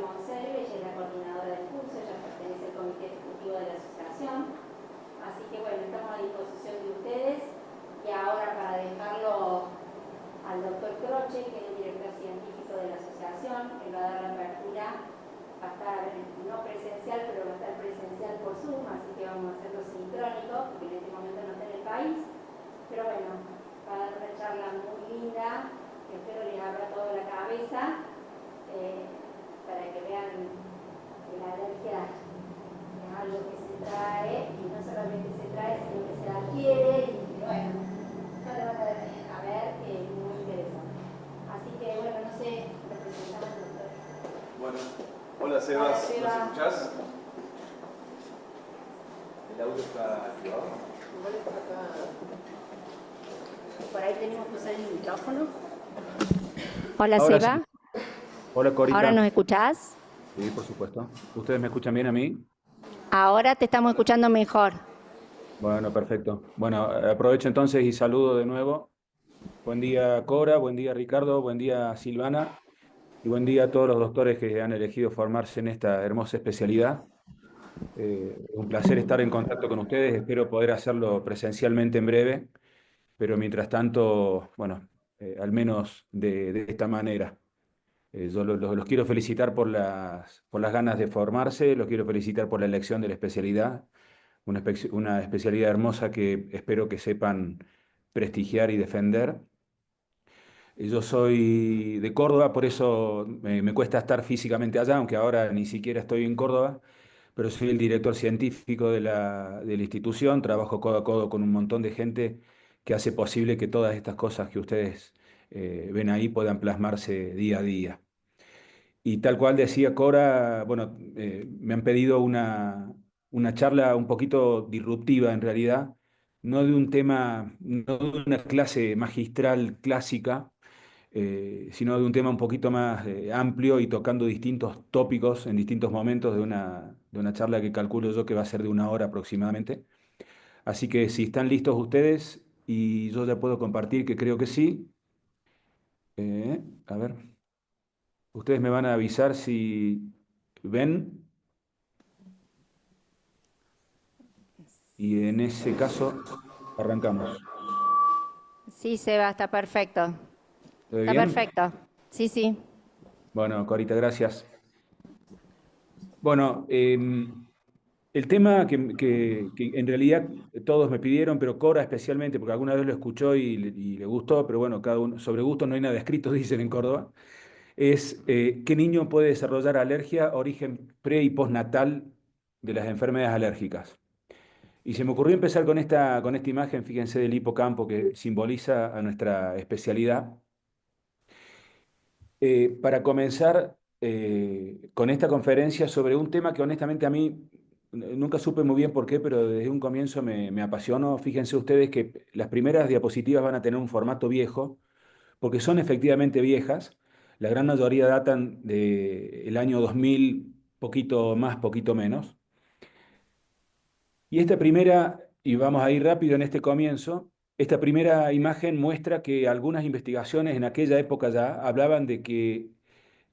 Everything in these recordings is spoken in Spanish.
Monselve, ella es la coordinadora del curso, ella pertenece al comité ejecutivo de la asociación. Así que bueno, estamos a disposición de ustedes. Y ahora para dejarlo al doctor Croce, que es el director científico de la asociación, que va a dar la apertura, va a estar no presencial, pero va a estar presencial por Zoom, así que vamos a hacerlo sincrónico, porque en este momento no está en el país. Pero bueno, va a dar una charla muy linda, que espero les abra toda la cabeza, para que vean que la alergia es algo que se trae, y no solamente se trae, sino que se adquiere, y bueno, ya lo van a ver, muy interesante. Así que bueno, no sé, representamos al doctor. Bueno, hola Sebas, Hola, Seba. ¿nos escuchás? ¿El audio está activado? Por ahí tenemos que usar el micrófono. Hola, Ahora Seba. sí. Hola, Corita. ¿Ahora nos escuchás? Sí, por supuesto. ¿Ustedes me escuchan bien a mí? Ahora te estamos escuchando mejor. Bueno, perfecto. Bueno, aprovecho entonces y saludo de nuevo. Buen día, Cora, buen día, Ricardo, buen día, Silvana, y buen día a todos los doctores que han elegido formarse en esta hermosa especialidad. Un placer estar en contacto con ustedes. Espero poder hacerlo presencialmente en breve, pero mientras tanto, bueno, al menos de esta manera. Yo los quiero felicitar por las ganas de formarse, los quiero felicitar por la elección de la especialidad, una especialidad hermosa que espero que sepan prestigiar y defender. Yo soy de Córdoba, por eso me cuesta estar físicamente allá, aunque ahora ni siquiera estoy en Córdoba, pero soy el director científico de la institución, trabajo codo a codo con un montón de gente que hace posible que todas estas cosas que ustedes ven ahí puedan plasmarse día a día. Y tal cual decía Cora, bueno, me han pedido una charla un poquito disruptiva en realidad, no de un tema, no de una clase magistral clásica, sino de un tema un poquito más amplio y tocando distintos tópicos en distintos momentos de una charla que calculo yo que va a ser de una hora aproximadamente. Así que si están listos ustedes y yo ya puedo compartir, que creo que sí. A ver. Ustedes me van a avisar si ven, y en ese caso arrancamos. Sí, Seba, está perfecto. ¿Todo Está bien? perfecto. Sí, sí. Bueno, Corita, gracias. Bueno, el tema que en realidad todos me pidieron, pero Cora especialmente, porque alguna vez lo escuchó y le gustó, pero bueno, cada uno, sobre gusto no hay nada escrito, dicen en Córdoba, es ¿qué niño puede desarrollar alergia, origen pre y postnatal de las enfermedades alérgicas? Y se me ocurrió empezar con esta imagen, fíjense, del hipocampo que simboliza a nuestra especialidad. Para comenzar con esta conferencia sobre un tema que honestamente a mí nunca supe muy bien por qué, pero desde un comienzo me apasionó. Fíjense ustedes que las primeras diapositivas van a tener un formato viejo, porque son efectivamente viejas. La gran mayoría datan del año 2000, poquito más, poquito menos. Y esta primera, y vamos a ir rápido en este comienzo, esta primera imagen muestra que algunas investigaciones en aquella época ya hablaban de que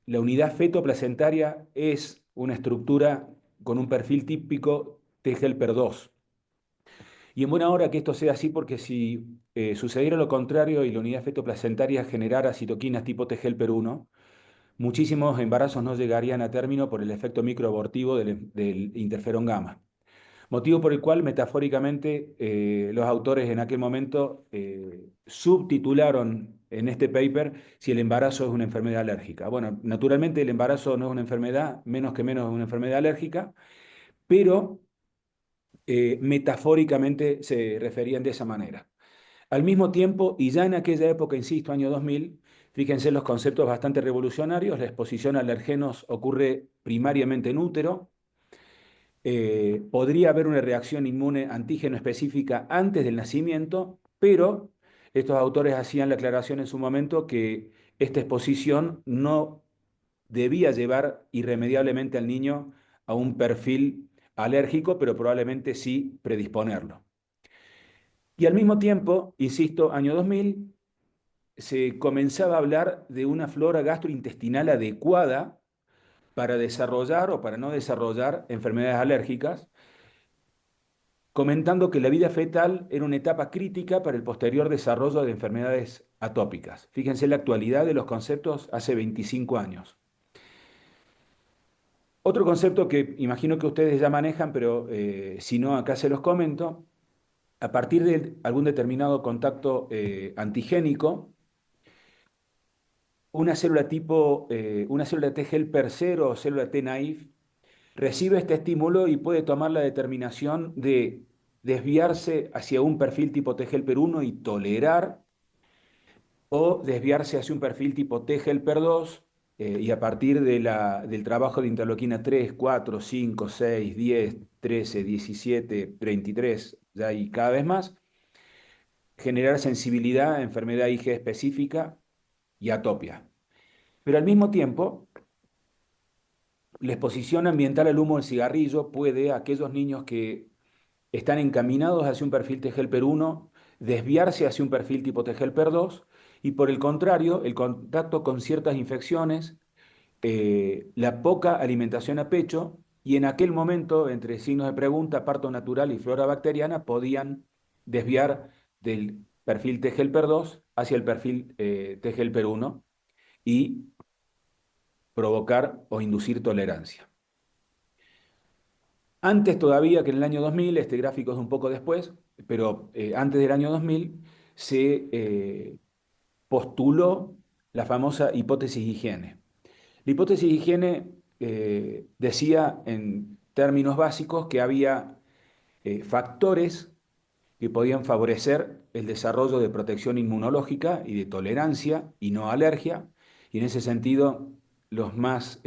la unidad feto-placentaria es una estructura con un perfil típico T-helper 2. Y en buena hora que esto sea así, porque si sucediera lo contrario y la unidad feto-placentaria generara citoquinas tipo T-helper 1, muchísimos embarazos no llegarían a término por el efecto microabortivo del interferón gamma. Motivo por el cual, metafóricamente, los autores en aquel momento subtitularon en este paper si el embarazo es una enfermedad alérgica. Bueno, naturalmente el embarazo no es una enfermedad, menos que menos es una enfermedad alérgica, pero metafóricamente se referían de esa manera. Al mismo tiempo, y ya en aquella época, insisto, año 2000, fíjense los conceptos bastante revolucionarios, la exposición a alergenos ocurre primariamente en útero. Podría haber una reacción inmune antígeno específica antes del nacimiento, pero estos autores hacían la aclaración en su momento que esta exposición no debía llevar irremediablemente al niño a un perfil alérgico, pero probablemente sí predisponerlo. Y al mismo tiempo, insisto, año 2000, se comenzaba a hablar de una flora gastrointestinal adecuada para desarrollar o para no desarrollar enfermedades alérgicas, comentando que la vida fetal era una etapa crítica para el posterior desarrollo de enfermedades atópicas. Fíjense la actualidad de los conceptos hace 25 años. Otro concepto que imagino que ustedes ya manejan, pero si no, acá se los comento. A partir de algún determinado contacto antigénico, una célula una célula T helper 0 o célula T naïve recibe este estímulo y puede tomar la determinación de desviarse hacia un perfil tipo T helper 1 y tolerar, o desviarse hacia un perfil tipo T helper 2 y a partir del trabajo de interleuquina 3, 4, 5, 6, 10, 13, 17, 23, ya y cada vez más, generar sensibilidad a enfermedad IG específica y atopia. Pero al mismo tiempo, la exposición ambiental al humo del cigarrillo puede a aquellos niños que están encaminados hacia un perfil T helper 1 desviarse hacia un perfil tipo T helper 2 y por el contrario, el contacto con ciertas infecciones, la poca alimentación a pecho y en aquel momento, entre signos de pregunta, parto natural y flora bacteriana, podían desviar del perfil T helper 2 hacia el perfil T helper 1 y provocar o inducir tolerancia. Antes todavía que en el año 2000, este gráfico es un poco después, pero antes del año 2000 se postuló la famosa hipótesis higiene. La hipótesis higiene decía en términos básicos que había factores que podían favorecer el desarrollo de protección inmunológica y de tolerancia y no alergia, y en ese sentido los más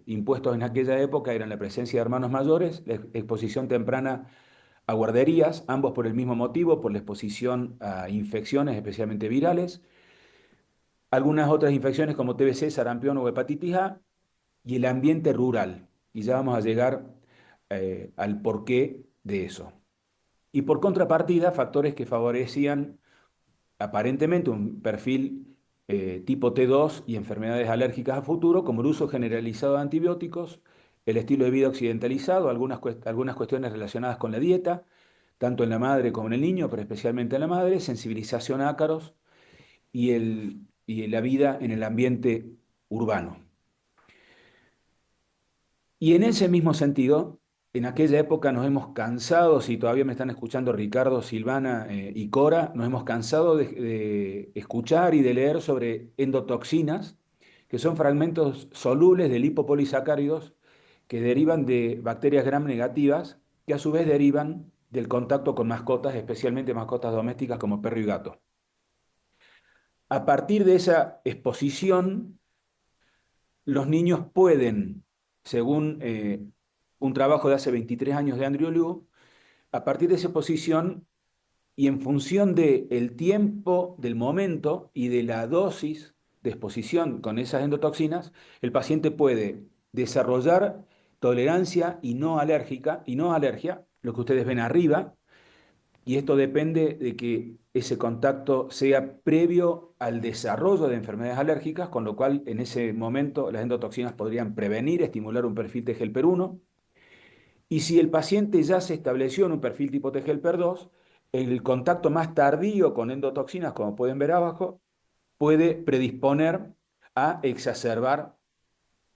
impuestos en aquella época eran la presencia de hermanos mayores, la exposición temprana a guarderías, ambos por el mismo motivo, por la exposición a infecciones, especialmente virales, algunas otras infecciones como TBC, sarampión o hepatitis A, y el ambiente rural. Y ya vamos a llegar al porqué de eso. Y por contrapartida, factores que favorecían aparentemente un perfil tipo T2 y enfermedades alérgicas a futuro, como el uso generalizado de antibióticos, el estilo de vida occidentalizado, algunas cuestiones relacionadas con la dieta, tanto en la madre como en el niño, pero especialmente en la madre, sensibilización a ácaros y la vida en el ambiente urbano. Y en ese mismo sentido, en aquella época nos hemos cansado, si todavía me están escuchando Ricardo, Silvana y Cora, nos hemos cansado de escuchar y de leer sobre endotoxinas, que son fragmentos solubles de lipopolisacáridos que derivan de bacterias gram negativas, que a su vez derivan del contacto con mascotas, especialmente mascotas domésticas como perro y gato. A partir de esa exposición, los niños pueden, según un trabajo de hace 23 años de Andrew Liu, a partir de esa exposición y en función del tiempo, del momento y de la dosis de exposición con esas endotoxinas, el paciente puede desarrollar tolerancia y no alergia, lo que ustedes ven arriba, y esto depende de que ese contacto sea previo al desarrollo de enfermedades alérgicas, con lo cual en ese momento las endotoxinas podrían prevenir, estimular un perfil T helper 1, y si el paciente ya se estableció en un perfil tipo T helper 2, el contacto más tardío con endotoxinas, como pueden ver abajo, puede predisponer a exacerbar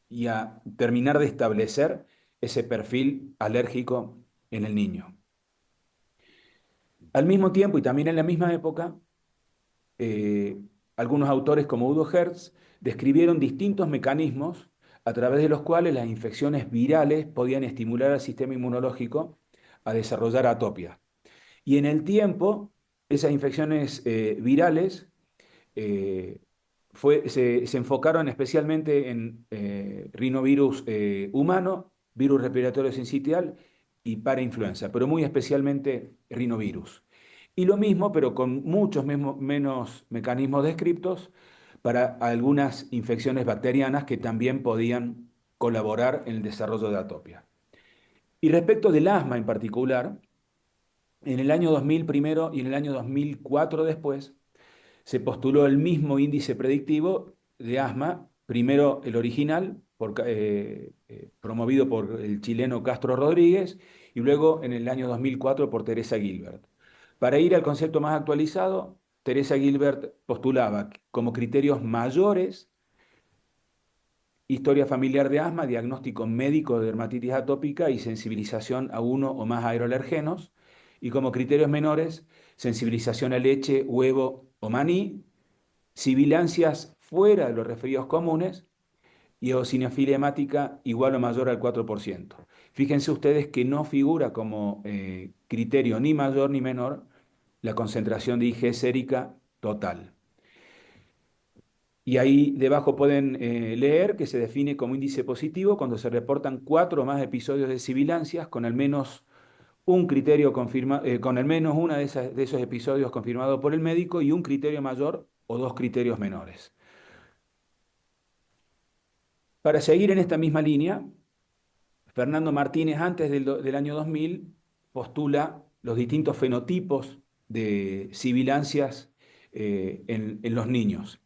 y a terminar de establecer ese perfil alérgico en el niño. Al mismo tiempo y también en la misma época, algunos autores como Udo Hertz describieron distintos mecanismos a través de los cuales las infecciones virales podían estimular al sistema inmunológico a desarrollar atopia. Y en el tiempo, esas infecciones virales se enfocaron especialmente en rinovirus humano, virus respiratorio sincitial y parainfluenza, pero muy especialmente rinovirus. Y lo mismo, pero con muchos menos mecanismos descriptos para algunas infecciones bacterianas que también podían colaborar en el desarrollo de atopia. Y respecto del asma en particular, en el año 2000 primero y en el año 2004 después, se postuló el mismo índice predictivo de asma, primero el original promovido por el chileno Castro Rodríguez, y luego en el año 2004 por Teresa Gilbert. Para ir al concepto más actualizado, Teresa Gilbert postulaba como criterios mayores historia familiar de asma, diagnóstico médico de dermatitis atópica y sensibilización a uno o más aeroalergenos, y como criterios menores, sensibilización a leche, huevo o maní, sibilancias fuera de los referidos comunes y eosinofilia hemática igual o mayor al 4%. Fíjense ustedes que no figura como criterio ni mayor ni menor la concentración de IgE sérica total. Y ahí debajo pueden leer que se define como índice positivo cuando se reportan 4 o más episodios de sibilancias con al menos un criterio con al menos uno de esos episodios confirmado por el médico y un criterio mayor o 2 criterios menores. Para seguir en esta misma línea, Fernando Martínez, antes del año 2000, postula los distintos fenotipos de sibilancias en los niños.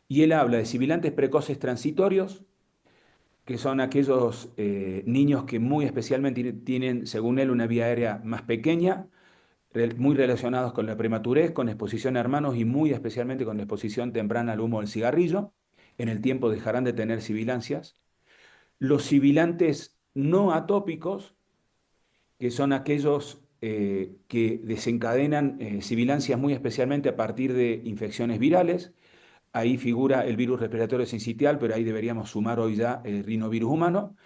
Y él habla de sibilantes precoces transitorios, que son aquellos niños que muy especialmente tienen, según él, una vía aérea más pequeña, muy relacionados con la prematurez, con exposición a hermanos y muy especialmente con la exposición temprana al humo del cigarrillo. En el tiempo dejarán de tener sibilancias. Los sibilantes no atópicos, que son aquellos que desencadenan sibilancias muy especialmente a partir de infecciones virales. Ahí figura el virus respiratorio sincitial, pero ahí deberíamos sumar hoy ya el rinovirus humano.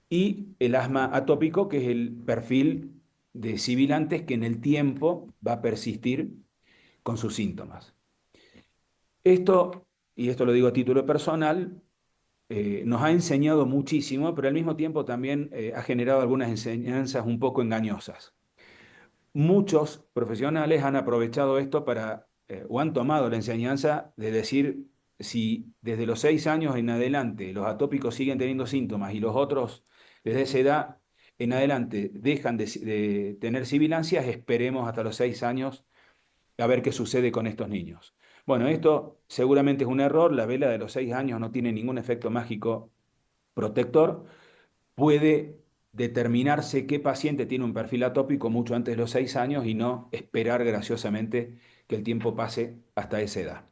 Y el asma atópico, que es el perfil de sibilantes que en el tiempo va a persistir con sus síntomas. Esto, y esto lo digo a título personal, nos ha enseñado muchísimo, pero al mismo tiempo también ha generado algunas enseñanzas un poco engañosas. Muchos profesionales han aprovechado esto o han tomado la enseñanza de decir, si desde los 6 años en adelante los atópicos siguen teniendo síntomas y los otros desde esa edad en adelante dejan de tener sibilancias, esperemos hasta los 6 años a ver qué sucede con estos niños. Bueno, esto seguramente es un error. La vela de los 6 años no tiene ningún efecto mágico protector. Puede determinarse qué paciente tiene un perfil atópico mucho antes de los 6 años y no esperar graciosamente que el tiempo pase hasta esa edad.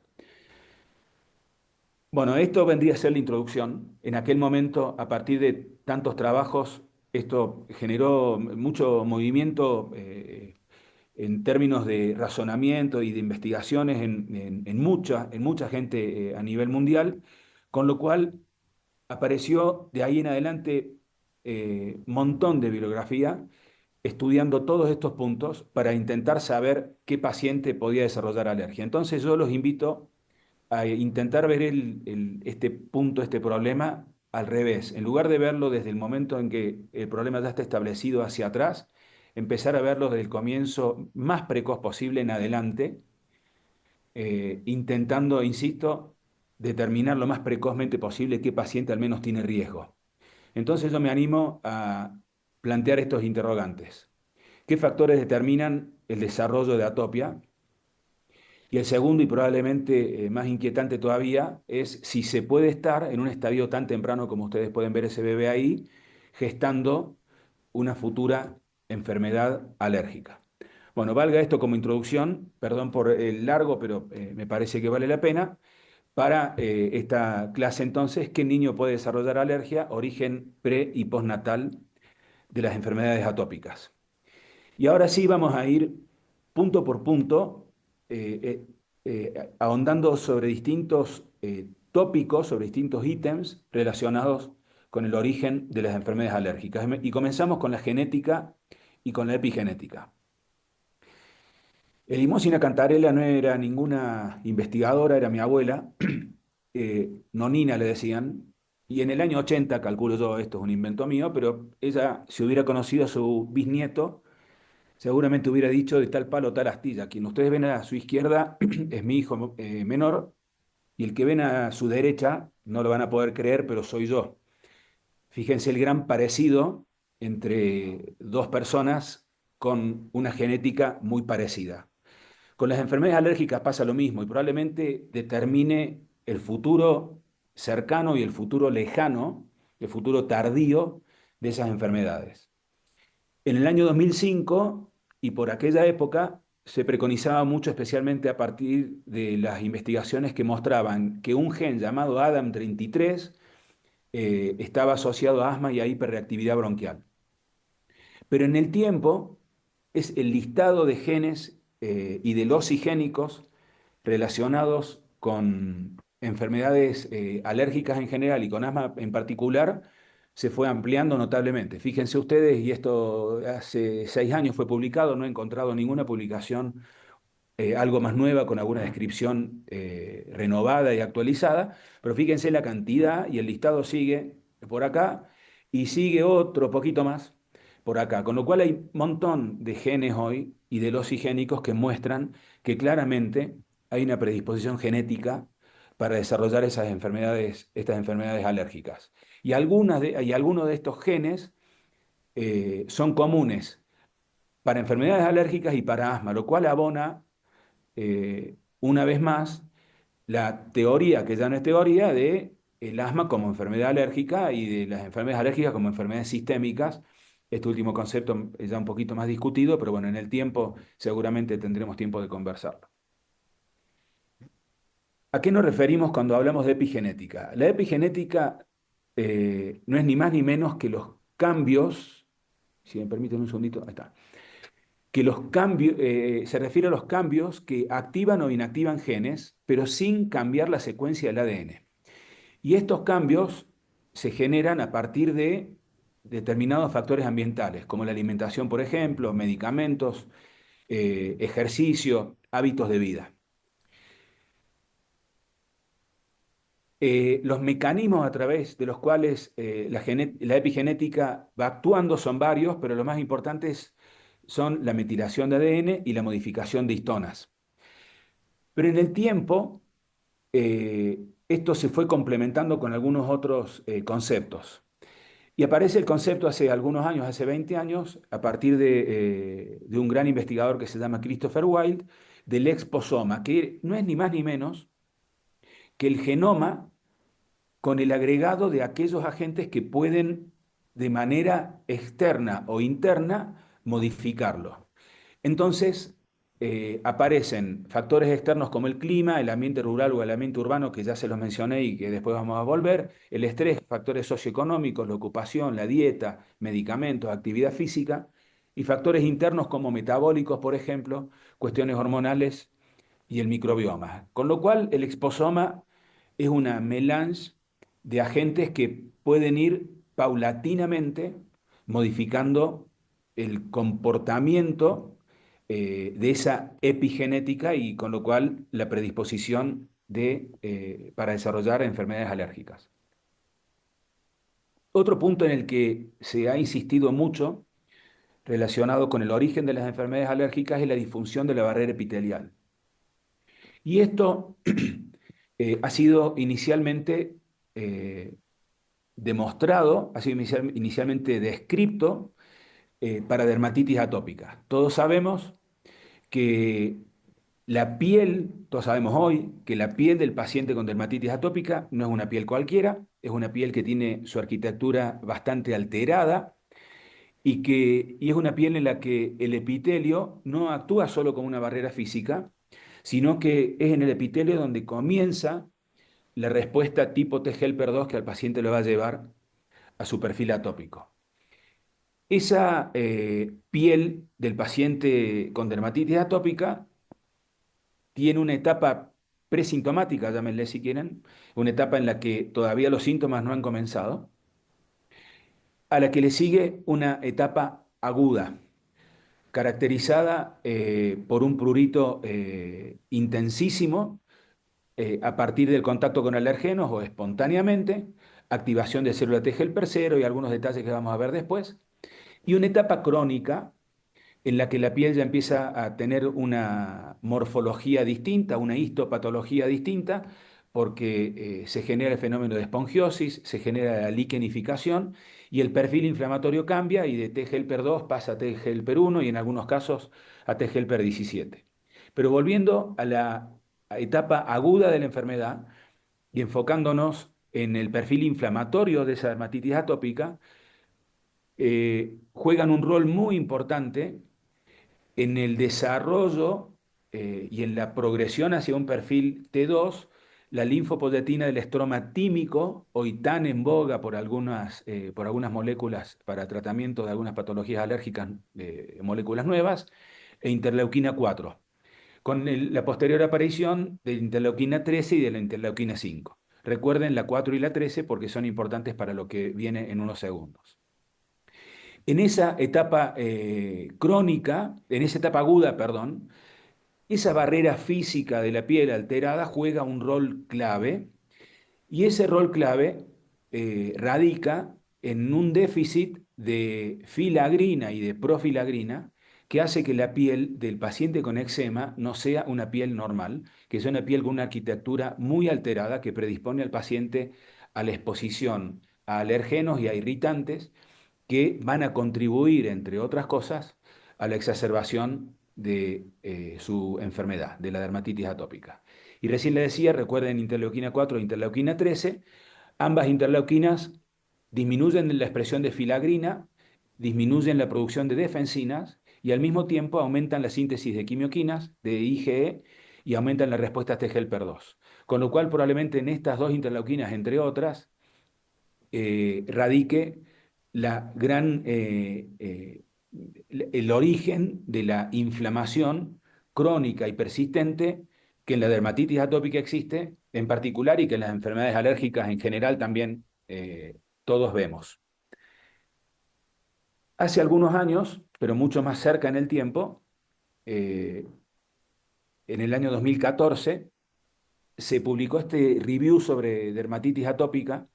Bueno, esto vendría a ser la introducción. En aquel momento, a partir de tantos trabajos, esto generó mucho movimiento en términos de razonamiento y de investigaciones en mucha gente a nivel mundial, con lo cual apareció de ahí en adelante montón de bibliografía estudiando todos estos puntos para intentar saber qué paciente podía desarrollar alergia. Entonces yo los invito a intentar ver este punto, este problema al revés. En lugar de verlo desde el momento en que el problema ya está establecido hacia atrás, empezar a verlo desde el comienzo más precoz posible en adelante, intentando, insisto, determinar lo más precozmente posible qué paciente al menos tiene riesgo. Entonces yo me animo a plantear estos interrogantes. ¿Qué factores determinan el desarrollo de atopia? Y el segundo, y probablemente más inquietante todavía, es si se puede estar en un estadio tan temprano como ustedes pueden ver ese bebé ahí, gestando una futura enfermedad alérgica. Bueno, valga esto como introducción, perdón por el largo, pero me parece que vale la pena. Para esta clase entonces, ¿qué niño puede desarrollar alergia? Origen pre y postnatal de las enfermedades atópicas. Y ahora sí vamos a ir punto por punto, ahondando sobre distintos tópicos, sobre distintos ítems relacionados con el origen de las enfermedades alérgicas. Y comenzamos con la genética y con la epigenética. Elimosina Cantarella no era ninguna investigadora, era mi abuela, Nonina le decían, y en el año 80, calculo yo, esto es un invento mío, pero ella, si hubiera conocido a su bisnieto, seguramente hubiera dicho de tal palo, tal astilla. Quien ustedes ven a su izquierda es mi hijo menor, y el que ven a su derecha, no lo van a poder creer, pero soy yo. Fíjense el gran parecido entre dos personas con una genética muy parecida. Con las enfermedades alérgicas pasa lo mismo y probablemente determine el futuro cercano y el futuro lejano de futuro tardío de esas enfermedades. En el año 2005 y por aquella época se preconizaba mucho, especialmente a partir de las investigaciones que mostraban que un gen llamado ADAM33 estaba asociado a asma y a hiperreactividad bronquial. Pero en el tiempo es el listado de genes y de losigénicos relacionados con enfermedades alérgicas en general y con asma en particular se fue ampliando notablemente. Fíjense ustedes, y esto hace 6 años fue publicado, no he encontrado ninguna publicación algo más nueva con alguna descripción renovada y actualizada, pero fíjense la cantidad y el listado sigue por acá y sigue otro poquito más por acá, con lo cual hay un montón de genes hoy y de losigénicos que muestran que claramente hay una predisposición genética para desarrollar estas enfermedades alérgicas. Y algunos de estos genes son comunes para enfermedades alérgicas y para asma, lo cual abona una vez más la teoría, que ya no es teoría, de el asma como enfermedad alérgica y de las enfermedades alérgicas como enfermedades sistémicas. Este último concepto es ya un poquito más discutido, pero bueno, en el tiempo seguramente tendremos tiempo de conversarlo. ¿A qué nos referimos cuando hablamos de epigenética? La epigenética no es ni más ni menos que los cambios, si me permiten un segundito, ahí está, que los cambios, se refiere a los cambios que activan o inactivan genes, pero sin cambiar la secuencia del ADN. Y estos cambios se generan a partir de determinados factores ambientales, como la alimentación, por ejemplo, medicamentos, ejercicio, hábitos de vida. Los mecanismos a través de los cuales la epigenética va actuando son varios, pero los más importantes son la metilación de ADN y la modificación de histonas. Pero en el tiempo, esto se fue complementando con algunos otros conceptos. Y aparece el concepto hace algunos años, hace 20 años, a partir de un gran investigador que se llama Christopher Wilde, del exposoma, que no es ni más ni menos que el genoma con el agregado de aquellos agentes que pueden de manera externa o interna modificarlo. Entonces, aparecen factores externos como el clima, el ambiente rural o el ambiente urbano, que ya se los mencioné y que después vamos a volver, el estrés, factores socioeconómicos, la ocupación, la dieta, medicamentos, actividad física, y factores internos como metabólicos, por ejemplo, cuestiones hormonales y el microbioma. Con lo cual, el exposoma es una melange de agentes que pueden ir paulatinamente modificando el comportamiento de esa epigenética y con lo cual la predisposición para desarrollar enfermedades alérgicas. Otro punto en el que se ha insistido mucho relacionado con el origen de las enfermedades alérgicas es la disfunción de la barrera epitelial. Y esto ha sido inicialmente demostrado, ha sido inicialmente descrito para dermatitis atópica. Todos sabemos que todos sabemos hoy que la piel del paciente con dermatitis atópica no es una piel cualquiera, es una piel que tiene su arquitectura bastante alterada y es una piel en la que el epitelio no actúa solo como una barrera física, sino que es en el epitelio donde comienza la respuesta tipo T-helper 2 que al paciente le va a llevar a su perfil atópico. Esa piel del paciente con dermatitis atópica tiene una etapa presintomática, llámenle si quieren, una etapa en la que todavía los síntomas no han comenzado, a la que le sigue una etapa aguda, caracterizada por un prurito intensísimo a partir del contacto con alergenos o espontáneamente, activación de células T helper 0 y algunos detalles que vamos a ver después, y una etapa crónica en la que la piel ya empieza a tener una morfología distinta, una histopatología distinta, porque se genera el fenómeno de espongiosis, se genera la liquenificación y el perfil inflamatorio cambia y de T helper 2 pasa a T helper 1 y en algunos casos a T helper 17. Pero volviendo a la etapa aguda de la enfermedad y enfocándonos en el perfil inflamatorio de esa dermatitis atópica, juegan un rol muy importante en el desarrollo y en la progresión hacia un perfil T2, la linfopoyetina del estroma tímico, hoy tan en boga por algunas moléculas para tratamiento de algunas patologías alérgicas, moléculas nuevas, e interleuquina 4, con la posterior aparición de interleuquina 13 y de la interleuquina 5. Recuerden la 4 y la 13 porque son importantes para lo que viene en unos segundos. En esa etapa crónica, en esa etapa aguda, perdón, esa barrera física de la piel alterada juega un rol clave y ese rol clave radica en un déficit de filagrina y de profilagrina que hace que la piel del paciente con eczema no sea una piel normal, que sea una piel con una arquitectura muy alterada que predispone al paciente a la exposición a alergenos y a irritantes que van a contribuir, entre otras cosas, a la exacerbación de su enfermedad, de la dermatitis atópica. Y recién le decía, recuerden interleuquina 4 e interleuquina 13, ambas interleuquinas disminuyen la expresión de filagrina, disminuyen la producción de defensinas y al mismo tiempo aumentan la síntesis de quimioquinas, de IgE, y aumentan la respuesta a T-helper-2. Con lo cual probablemente en estas dos interleuquinas, entre otras, radique el origen de la inflamación crónica y persistente que en la dermatitis atópica existe en particular y que en las enfermedades alérgicas en general también todos vemos. Hace algunos años, pero mucho más cerca en el tiempo, en el año 2014, se publicó este review sobre dermatitis atópica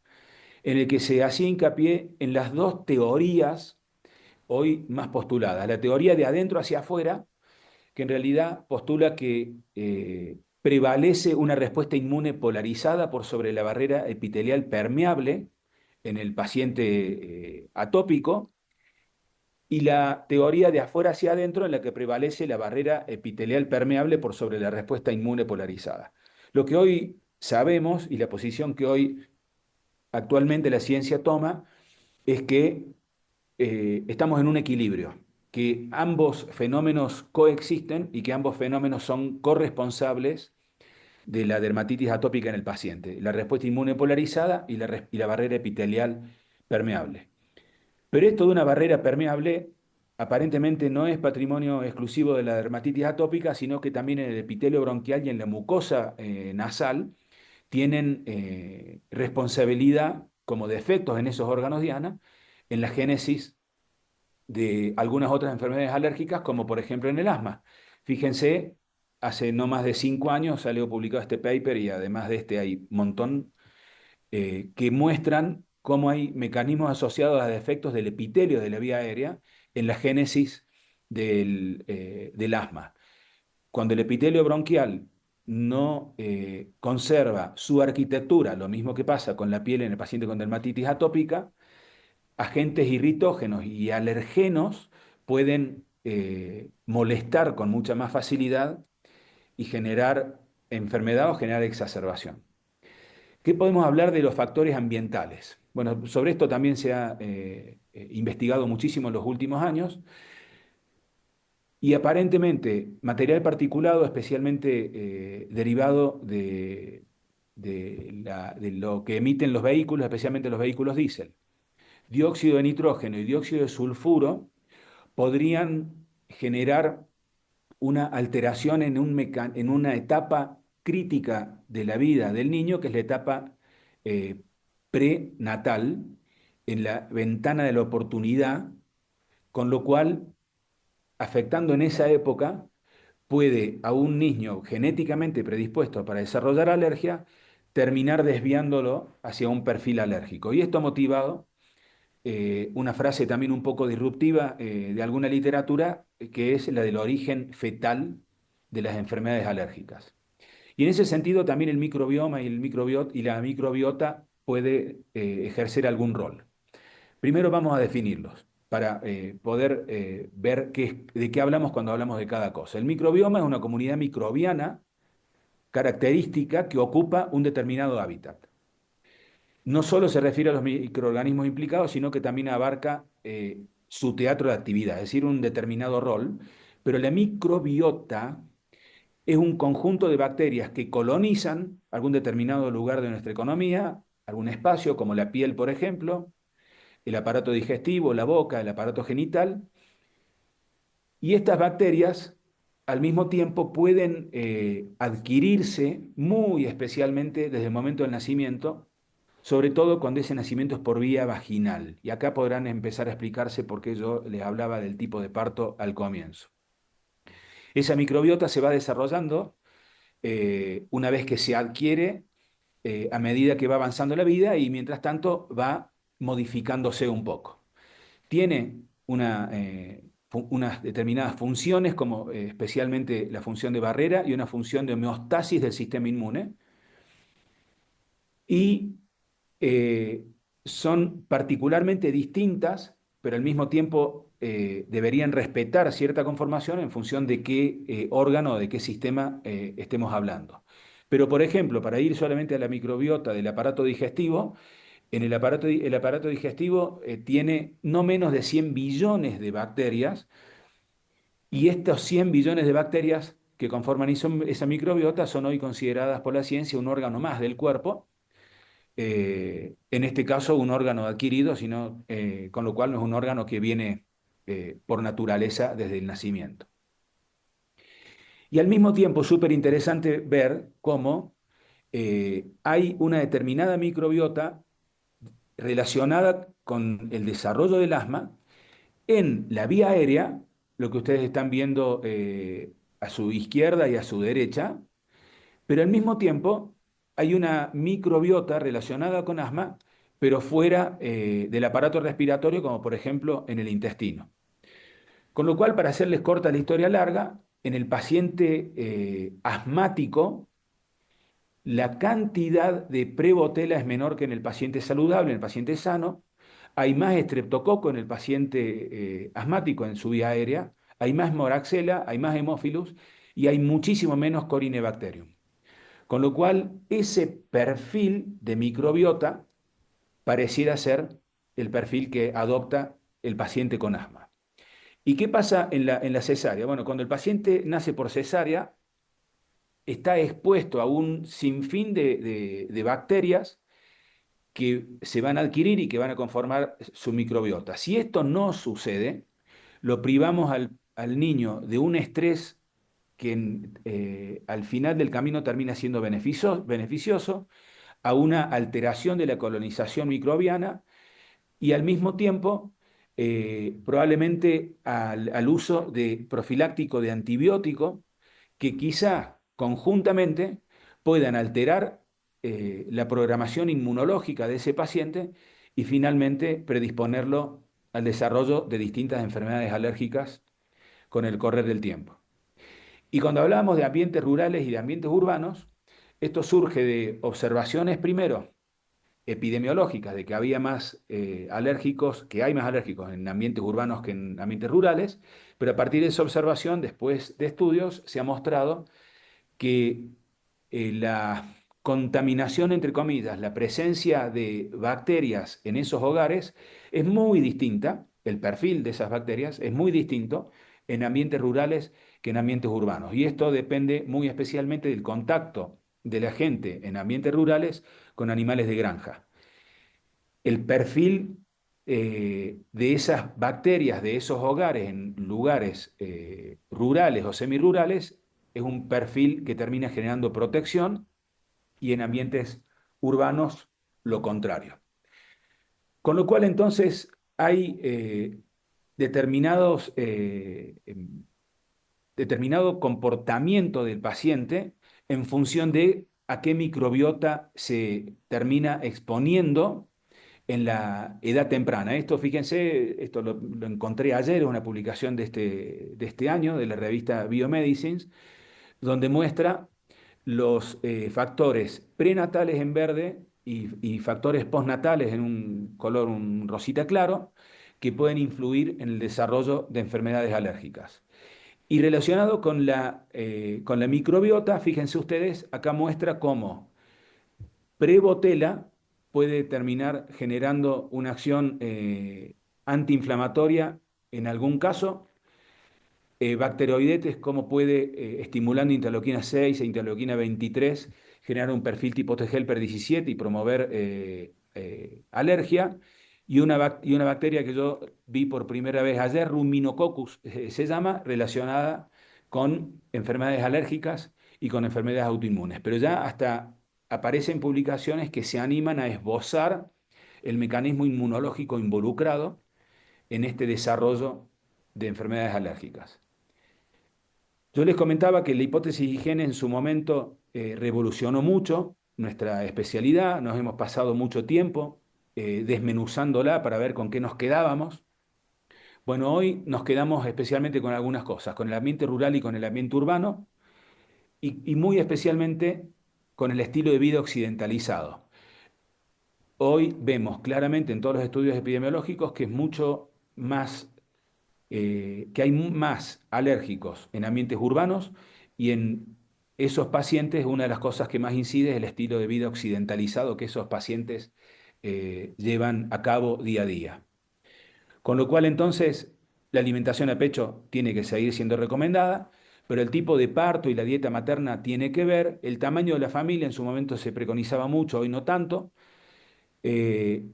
en el que se hacía hincapié en las dos teorías hoy más postuladas. La teoría de adentro hacia afuera, que en realidad postula que prevalece una respuesta inmune polarizada por sobre la barrera epitelial permeable en el paciente atópico, y la teoría de afuera hacia adentro en la que prevalece la barrera epitelial permeable por sobre la respuesta inmune polarizada. Lo que hoy sabemos y la posición que hoy actualmente la ciencia toma es que estamos en un equilibrio, que ambos fenómenos coexisten y que ambos fenómenos son corresponsables de la dermatitis atópica en el paciente, la respuesta inmune polarizada y la barrera epitelial permeable. Pero esto de una barrera permeable aparentemente no es patrimonio exclusivo de la dermatitis atópica, sino que también en el epitelio bronquial y en la mucosa nasal tienen responsabilidad como defectos en esos órganos diana en la génesis de algunas otras enfermedades alérgicas, como por ejemplo en el asma. Fíjense, hace no más de 5 años salió publicado este paper y además de este hay un montón que muestran cómo hay mecanismos asociados a defectos del epitelio de la vía aérea en la génesis del asma. Cuando el epitelio bronquial no conserva su arquitectura, lo mismo que pasa con la piel en el paciente con dermatitis atópica, agentes irritógenos y alergenos pueden molestar con mucha más facilidad y generar enfermedad o generar exacerbación. ¿Qué podemos hablar de los factores ambientales? Bueno, sobre esto también se ha investigado muchísimo en los últimos años y aparentemente material particulado, especialmente derivado de lo que emiten los vehículos, especialmente los vehículos diésel, dióxido de nitrógeno y dióxido de sulfuro, podrían generar una alteración en una etapa crítica de la vida del niño, que es la etapa prenatal, en la ventana de la oportunidad, con lo cual, afectando en esa época, puede a un niño genéticamente predispuesto para desarrollar alergia, terminar desviándolo hacia un perfil alérgico. Y esto ha motivado una frase también un poco disruptiva de alguna literatura, que es la del origen fetal de las enfermedades alérgicas. Y en ese sentido también el microbioma y la microbiota puede ejercer algún rol. Primero vamos a definirlos para poder ver de qué hablamos cuando hablamos de cada cosa. El microbioma es una comunidad microbiana característica que ocupa un determinado hábitat. no solo se refiere a los microorganismos implicados, sino que también abarca su teatro de actividad, es decir, un determinado rol. Pero la microbiota es un conjunto de bacterias que colonizan algún determinado lugar de nuestra economía, algún espacio, como la piel, por ejemplo, el aparato digestivo, la boca, el aparato genital, y estas bacterias al mismo tiempo pueden adquirirse muy especialmente desde el momento del nacimiento, sobre todo cuando ese nacimiento es por vía vaginal. Y acá podrán empezar a explicarse por qué yo les hablaba del tipo de parto al comienzo. Esa microbiota se va desarrollando una vez que se adquiere a medida que va avanzando la vida y mientras tanto va modificándose un poco. Tiene unas determinadas funciones, como especialmente la función de barrera y una función de homeostasis del sistema inmune, y son particularmente distintas, pero al mismo tiempo deberían respetar cierta conformación en función de qué órgano o de qué sistema estemos hablando. Pero, por ejemplo, para ir solamente a la microbiota del aparato digestivo, el aparato digestivo tiene no menos de 100 billones de bacterias, y estos 100 billones de bacterias que conforman esa microbiota son hoy consideradas por la ciencia un órgano más del cuerpo, en este caso un órgano adquirido, con lo cual no es un órgano que viene por naturaleza desde el nacimiento. Y al mismo tiempo, súper interesante ver cómo hay una determinada microbiota relacionada con el desarrollo del asma en la vía aérea, lo que ustedes están viendo a su izquierda y a su derecha, pero al mismo tiempo hay una microbiota relacionada con asma, pero fuera del aparato respiratorio, como por ejemplo en el intestino. Con lo cual, para hacerles corta la historia larga, en el paciente asmático, la cantidad de prebotela es menor que en el paciente saludable, en el paciente sano. Hay más estreptococo en el paciente asmático en su vía aérea, hay más moraxella, hay más hemófilus y hay muchísimo menos Corynebacterium. Con lo cual, ese perfil de microbiota pareciera ser el perfil que adopta el paciente con asma. ¿Y qué pasa en la cesárea? Bueno, cuando el paciente nace por cesárea, está expuesto a un sinfín de bacterias que se van a adquirir y que van a conformar su microbiota. Si esto no sucede, lo privamos al niño de un estrés que al final del camino termina siendo beneficioso, a una alteración de la colonización microbiana y al mismo tiempo probablemente al uso de profiláctico de antibiótico que quizá conjuntamente puedan alterar la programación inmunológica de ese paciente y finalmente predisponerlo al desarrollo de distintas enfermedades alérgicas con el correr del tiempo. Y cuando hablamos de ambientes rurales y de ambientes urbanos, esto surge de observaciones primero epidemiológicas de que había más alérgicos, que hay más alérgicos en ambientes urbanos que en ambientes rurales, pero a partir de esa observación, después de estudios, se ha mostrado que la contaminación, entre comillas, la presencia de bacterias en esos hogares es muy distinta, el perfil de esas bacterias es muy distinto en ambientes rurales que en ambientes urbanos. Y esto depende muy especialmente del contacto de la gente en ambientes rurales con animales de granja. El perfil de esas bacterias, de esos hogares en lugares rurales o semirurales, es un perfil que termina generando protección y en ambientes urbanos lo contrario. Con lo cual entonces hay determinado comportamiento del paciente en función de a qué microbiota se termina exponiendo en la edad temprana. Esto, fíjense, esto lo encontré ayer, es una publicación de este año de la revista Biomedicines, donde muestra los factores prenatales en verde y factores postnatales en un color un rosita claro, que pueden influir en el desarrollo de enfermedades alérgicas. Y relacionado con la microbiota, fíjense ustedes, acá muestra cómo prebotela puede terminar generando una acción antiinflamatoria en algún caso. Bacteroidetes, cómo puede, estimulando interleuquina 6 e interleuquina 23, generar un perfil tipo T helper 17 y promover alergia. Y una bacteria que yo vi por primera vez ayer, Ruminococcus, se llama, relacionada con enfermedades alérgicas y con enfermedades autoinmunes. Pero ya hasta aparecen publicaciones que se animan a esbozar el mecanismo inmunológico involucrado en este desarrollo de enfermedades alérgicas. Yo les comentaba que la hipótesis de higiene en su momento revolucionó mucho nuestra especialidad, nos hemos pasado mucho tiempo desmenuzándola para ver con qué nos quedábamos. Bueno, hoy nos quedamos especialmente con algunas cosas, con el ambiente rural y con el ambiente urbano, y muy especialmente con el estilo de vida occidentalizado. Hoy vemos claramente en todos los estudios epidemiológicos que es mucho más que hay más alérgicos en ambientes urbanos, y en esos pacientes una de las cosas que más incide es el estilo de vida occidentalizado que esos pacientes llevan a cabo día a día. Con lo cual entonces la alimentación a pecho tiene que seguir siendo recomendada, pero el tipo de parto y la dieta materna tiene que ver, el tamaño de la familia en su momento se preconizaba mucho, hoy no tanto. Eh,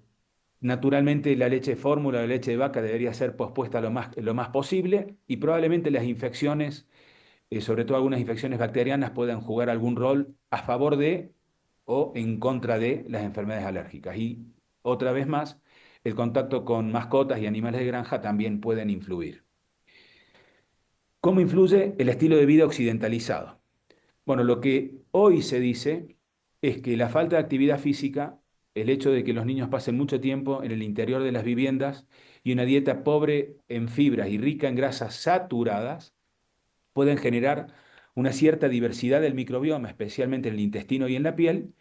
Naturalmente la leche de fórmula, la leche de vaca debería ser pospuesta lo más posible, y probablemente las infecciones, sobre todo algunas infecciones bacterianas, puedan jugar algún rol a favor de o en contra de las enfermedades alérgicas. Y otra vez más, el contacto con mascotas y animales de granja también pueden influir. ¿Cómo influye el estilo de vida occidentalizado? Bueno, lo que hoy se dice es que la falta de actividad física, el hecho de que los niños pasen mucho tiempo en el interior de las viviendas y una dieta pobre en fibras y rica en grasas saturadas, pueden generar una cierta diversidad del microbioma, especialmente en el intestino y en la piel,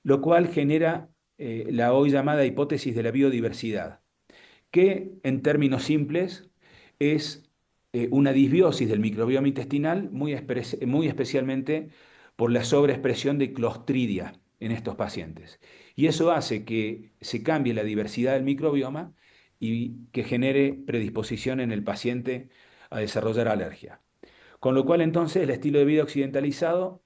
lo cual genera la hoy llamada hipótesis de la biodiversidad, que en términos simples es una disbiosis del microbioma intestinal, muy especialmente por la sobreexpresión de Clostridia en estos pacientes. Y eso hace que se cambie la diversidad del microbioma y que genere predisposición en el paciente a desarrollar alergia. Con lo cual entonces el estilo de vida occidentalizado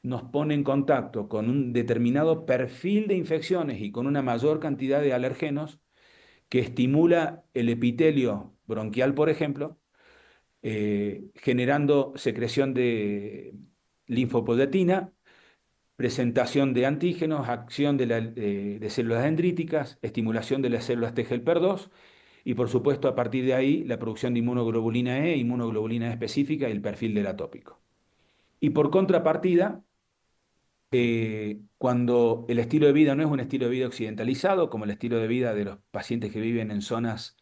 nos pone en contacto con un determinado perfil de infecciones y con una mayor cantidad de alergenos que estimula el epitelio bronquial, por ejemplo, generando secreción de linfopoyetina, presentación de antígenos, acción de células dendríticas, estimulación de las células T helper 2, y por supuesto a partir de ahí la producción de inmunoglobulina E, inmunoglobulina E específica y el perfil del atópico. Y por contrapartida, cuando el estilo de vida no es un estilo de vida occidentalizado, como el estilo de vida de los pacientes que viven en zonas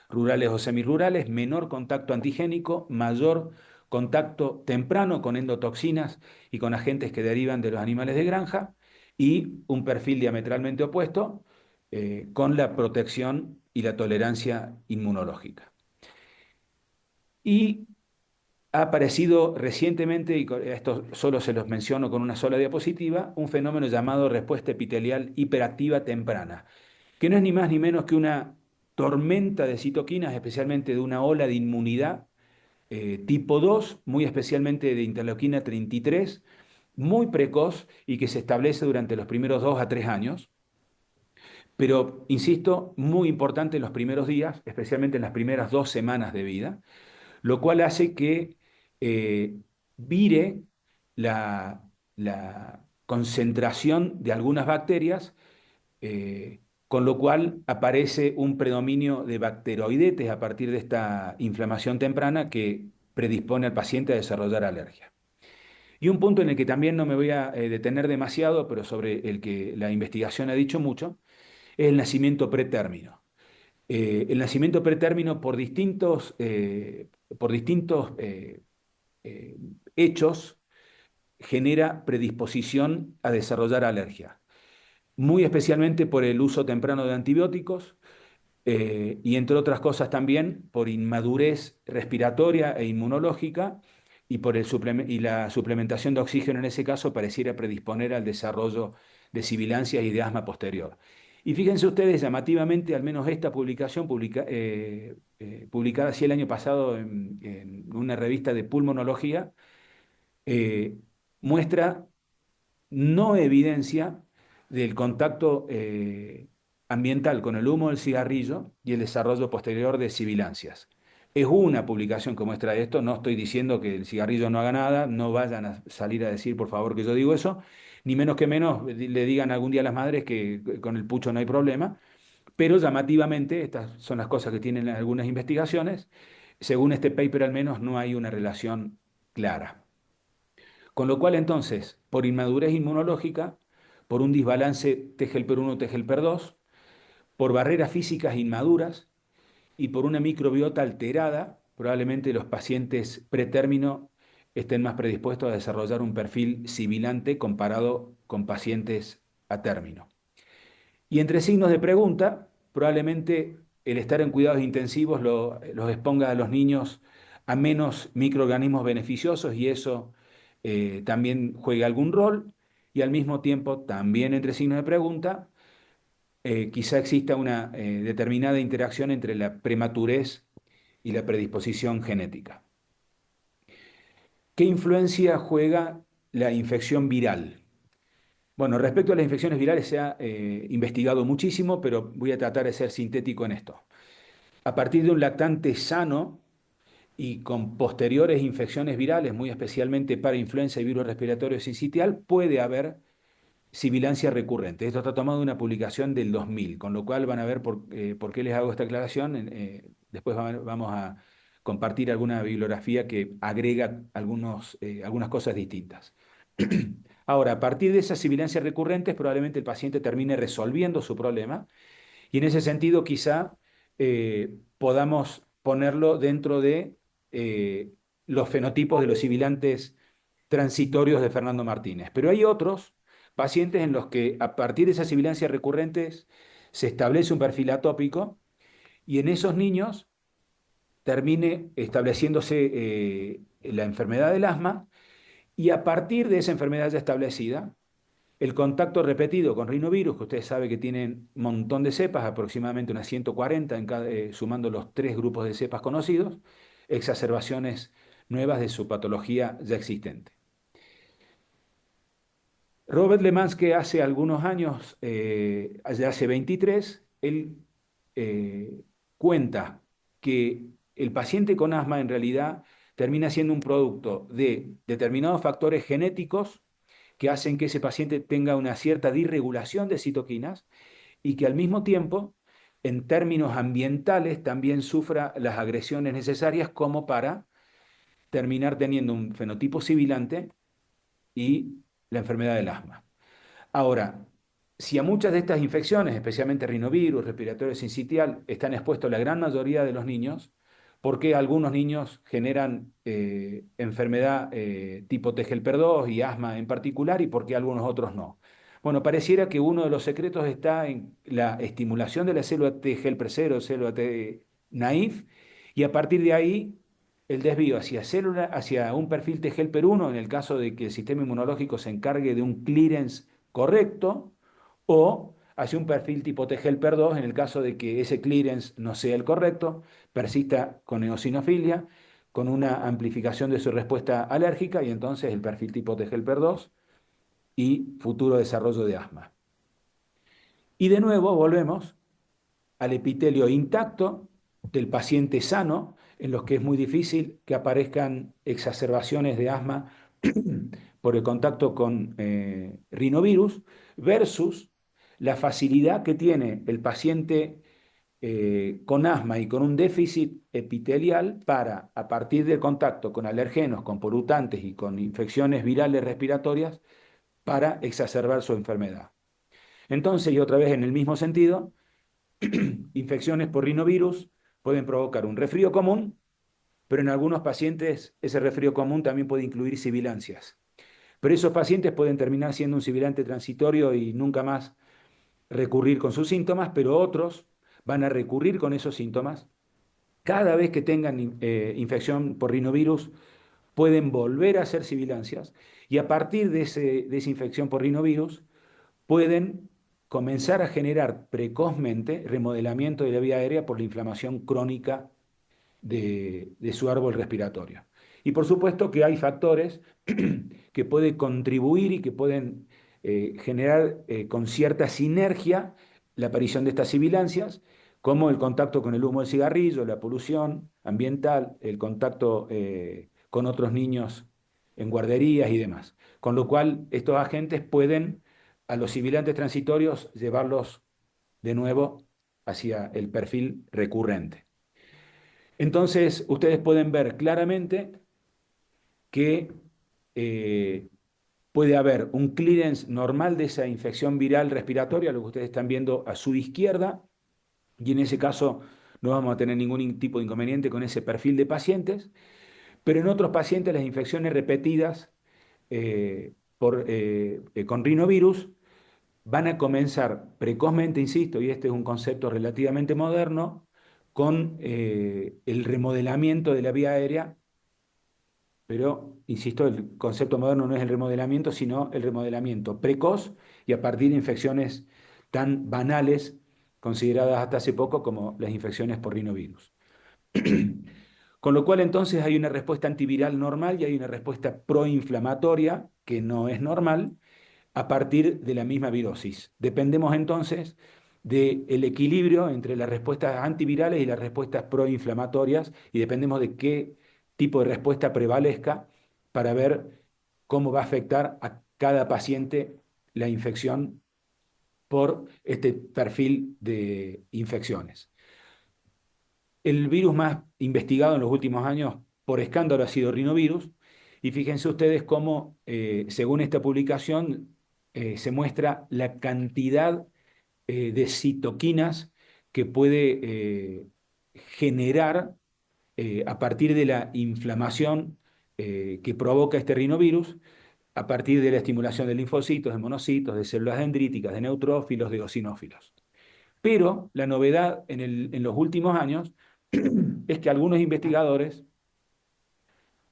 rurales o semirurales, menor contacto antigénico, mayor contacto temprano con endotoxinas y con agentes que derivan de los animales de granja, y un perfil diametralmente opuesto con la protección y la tolerancia inmunológica. Y ha aparecido recientemente, y esto solo se los menciono con una sola diapositiva, un fenómeno llamado respuesta epitelial hiperactiva temprana, que no es ni más ni menos que una tormenta de citoquinas, especialmente de una ola de inmunidad tipo 2, muy especialmente de interleuquina 33, muy precoz y que se establece durante los primeros 2 a 3 años, pero, insisto, muy importante en los primeros días, especialmente en las primeras 2 semanas de vida, lo cual hace que vire la concentración de algunas bacterias, con lo cual aparece un predominio de bacteroidetes a partir de esta inflamación temprana que predispone al paciente a desarrollar alergia. Y un punto en el que también no me voy a detener demasiado, pero sobre el que la investigación ha dicho mucho, es el nacimiento pretérmino. El nacimiento pretérmino por distintos hechos genera predisposición a desarrollar alergia, muy especialmente por el uso temprano de antibióticos y entre otras cosas también por inmadurez respiratoria e inmunológica, y la suplementación de oxígeno en ese caso pareciera predisponer al desarrollo de sibilancias y de asma posterior. Y fíjense ustedes, llamativamente, al menos esta publicación, publicada así el año pasado en una revista de pulmonología, eh, muestra no evidencia del contacto ambiental con el humo del cigarrillo y el desarrollo posterior de sibilancias. Es una publicación que muestra esto, no estoy diciendo que el cigarrillo no haga nada, no vayan a salir a decir por favor que yo digo eso, ni menos que menos le digan algún día a las madres que con el pucho no hay problema, pero llamativamente, estas son las cosas que tienen algunas investigaciones, según este paper al menos no hay una relación clara. Con lo cual entonces, por inmadurez inmunológica, por un desbalance T-helper 1, T-helper 2, por barreras físicas inmaduras y por una microbiota alterada, probablemente los pacientes pretérmino estén más predispuestos a desarrollar un perfil sibilante comparado con pacientes a término. Y entre signos de pregunta, probablemente el estar en cuidados intensivos los exponga a los niños a menos microorganismos beneficiosos y eso también juega algún rol. Y al mismo tiempo, también entre signos de pregunta, quizá exista una determinada interacción entre la prematurez y la predisposición genética. ¿Qué influencia juega la infección viral? Bueno, respecto a las infecciones virales se ha investigado muchísimo, pero voy a tratar de ser sintético en esto. A partir de un lactante sano y con posteriores infecciones virales, muy especialmente para influenza y virus respiratorio sincitial, puede haber sibilancia recurrente. Esto está tomado de una publicación del 2000, con lo cual van a ver por qué les hago esta aclaración. Después vamos a compartir alguna bibliografía que agrega algunas cosas distintas. Ahora, a partir de esas sibilancias recurrentes, probablemente el paciente termine resolviendo su problema y en ese sentido quizá podamos ponerlo dentro de los fenotipos de los sibilantes transitorios de Fernando Martínez. Pero hay otros pacientes en los que a partir de esas sibilancias recurrentes se establece un perfil atópico y en esos niños termine estableciéndose la enfermedad del asma y a partir de esa enfermedad ya establecida, el contacto repetido con rinovirus, que ustedes saben que tienen un montón de cepas, aproximadamente unas 140, sumando los 3 grupos de cepas conocidos, exacerbaciones nuevas de su patología ya existente. Robert Lemans, que hace algunos años, hace 23, él cuenta que el paciente con asma en realidad termina siendo un producto de determinados factores genéticos que hacen que ese paciente tenga una cierta disregulación de citoquinas y que al mismo tiempo, en términos ambientales, también sufra las agresiones necesarias como para terminar teniendo un fenotipo sibilante y la enfermedad del asma. Ahora, si a muchas de estas infecciones, especialmente rinovirus, respiratorio sincitial, están expuestos la gran mayoría de los niños, ¿por qué algunos niños generan enfermedad tipo T-helper 2 y asma en particular y por qué algunos otros no? Bueno, pareciera que uno de los secretos está en la estimulación de la célula T-helper 0, célula T naïf, y a partir de ahí el desvío hacia un perfil T-helper 1 en el caso de que el sistema inmunológico se encargue de un clearance correcto, o hacia un perfil tipo T-helper 2 en el caso de que ese clearance no sea el correcto, persista con eosinofilia, con una amplificación de su respuesta alérgica y entonces el perfil tipo T-helper 2 y futuro desarrollo de asma. Y de nuevo volvemos al epitelio intacto del paciente sano, en los que es muy difícil que aparezcan exacerbaciones de asma por el contacto con rinovirus, versus la facilidad que tiene el paciente con asma y con un déficit epitelial para, a partir del contacto con alergenos, con polutantes y con infecciones virales respiratorias, para exacerbar su enfermedad. Entonces, y otra vez en el mismo sentido, infecciones por rinovirus pueden provocar un resfrío común, pero en algunos pacientes ese resfrío común también puede incluir sibilancias. Pero esos pacientes pueden terminar siendo un sibilante transitorio y nunca más recurrir con sus síntomas, pero otros van a recurrir con esos síntomas. Cada vez que tengan infección por rinovirus, pueden volver a hacer sibilancias y a partir de esa infección por rinovirus, pueden comenzar a generar precozmente remodelamiento de la vía aérea por la inflamación crónica de su árbol respiratorio. Y por supuesto que hay factores que pueden contribuir y que pueden generar con cierta sinergia la aparición de estas sibilancias, como el contacto con el humo del cigarrillo, la polución ambiental, el contacto con otros niños en guarderías y demás. Con lo cual, estos agentes pueden a los sibilantes transitorios llevarlos de nuevo hacia el perfil recurrente. Entonces, ustedes pueden ver claramente que puede haber un clearance normal de esa infección viral respiratoria, lo que ustedes están viendo a su izquierda, y en ese caso no vamos a tener ningún tipo de inconveniente con ese perfil de pacientes, pero en otros pacientes las infecciones repetidas con rinovirus van a comenzar precozmente, insisto, y este es un concepto relativamente moderno, con el remodelamiento de la vía aérea, pero, insisto, el concepto moderno no es el remodelamiento, sino el remodelamiento precoz y a partir de infecciones tan banales, consideradas hasta hace poco como las infecciones por rinovirus. Con lo cual entonces hay una respuesta antiviral normal y hay una respuesta proinflamatoria que no es normal a partir de la misma virosis. Dependemos entonces del equilibrio entre las respuestas antivirales y las respuestas proinflamatorias y dependemos de qué tipo de respuesta prevalezca para ver cómo va a afectar a cada paciente la infección por este perfil de infecciones. El virus más investigado en los últimos años por escándalo ha sido rinovirus, y fíjense ustedes cómo, según esta publicación, se muestra la cantidad de citoquinas que puede generar a partir de la inflamación que provoca este rinovirus, a partir de la estimulación de linfocitos, de monocitos, de células dendríticas, de neutrófilos, de eosinófilos. Pero la novedad en los últimos años es que algunos investigadores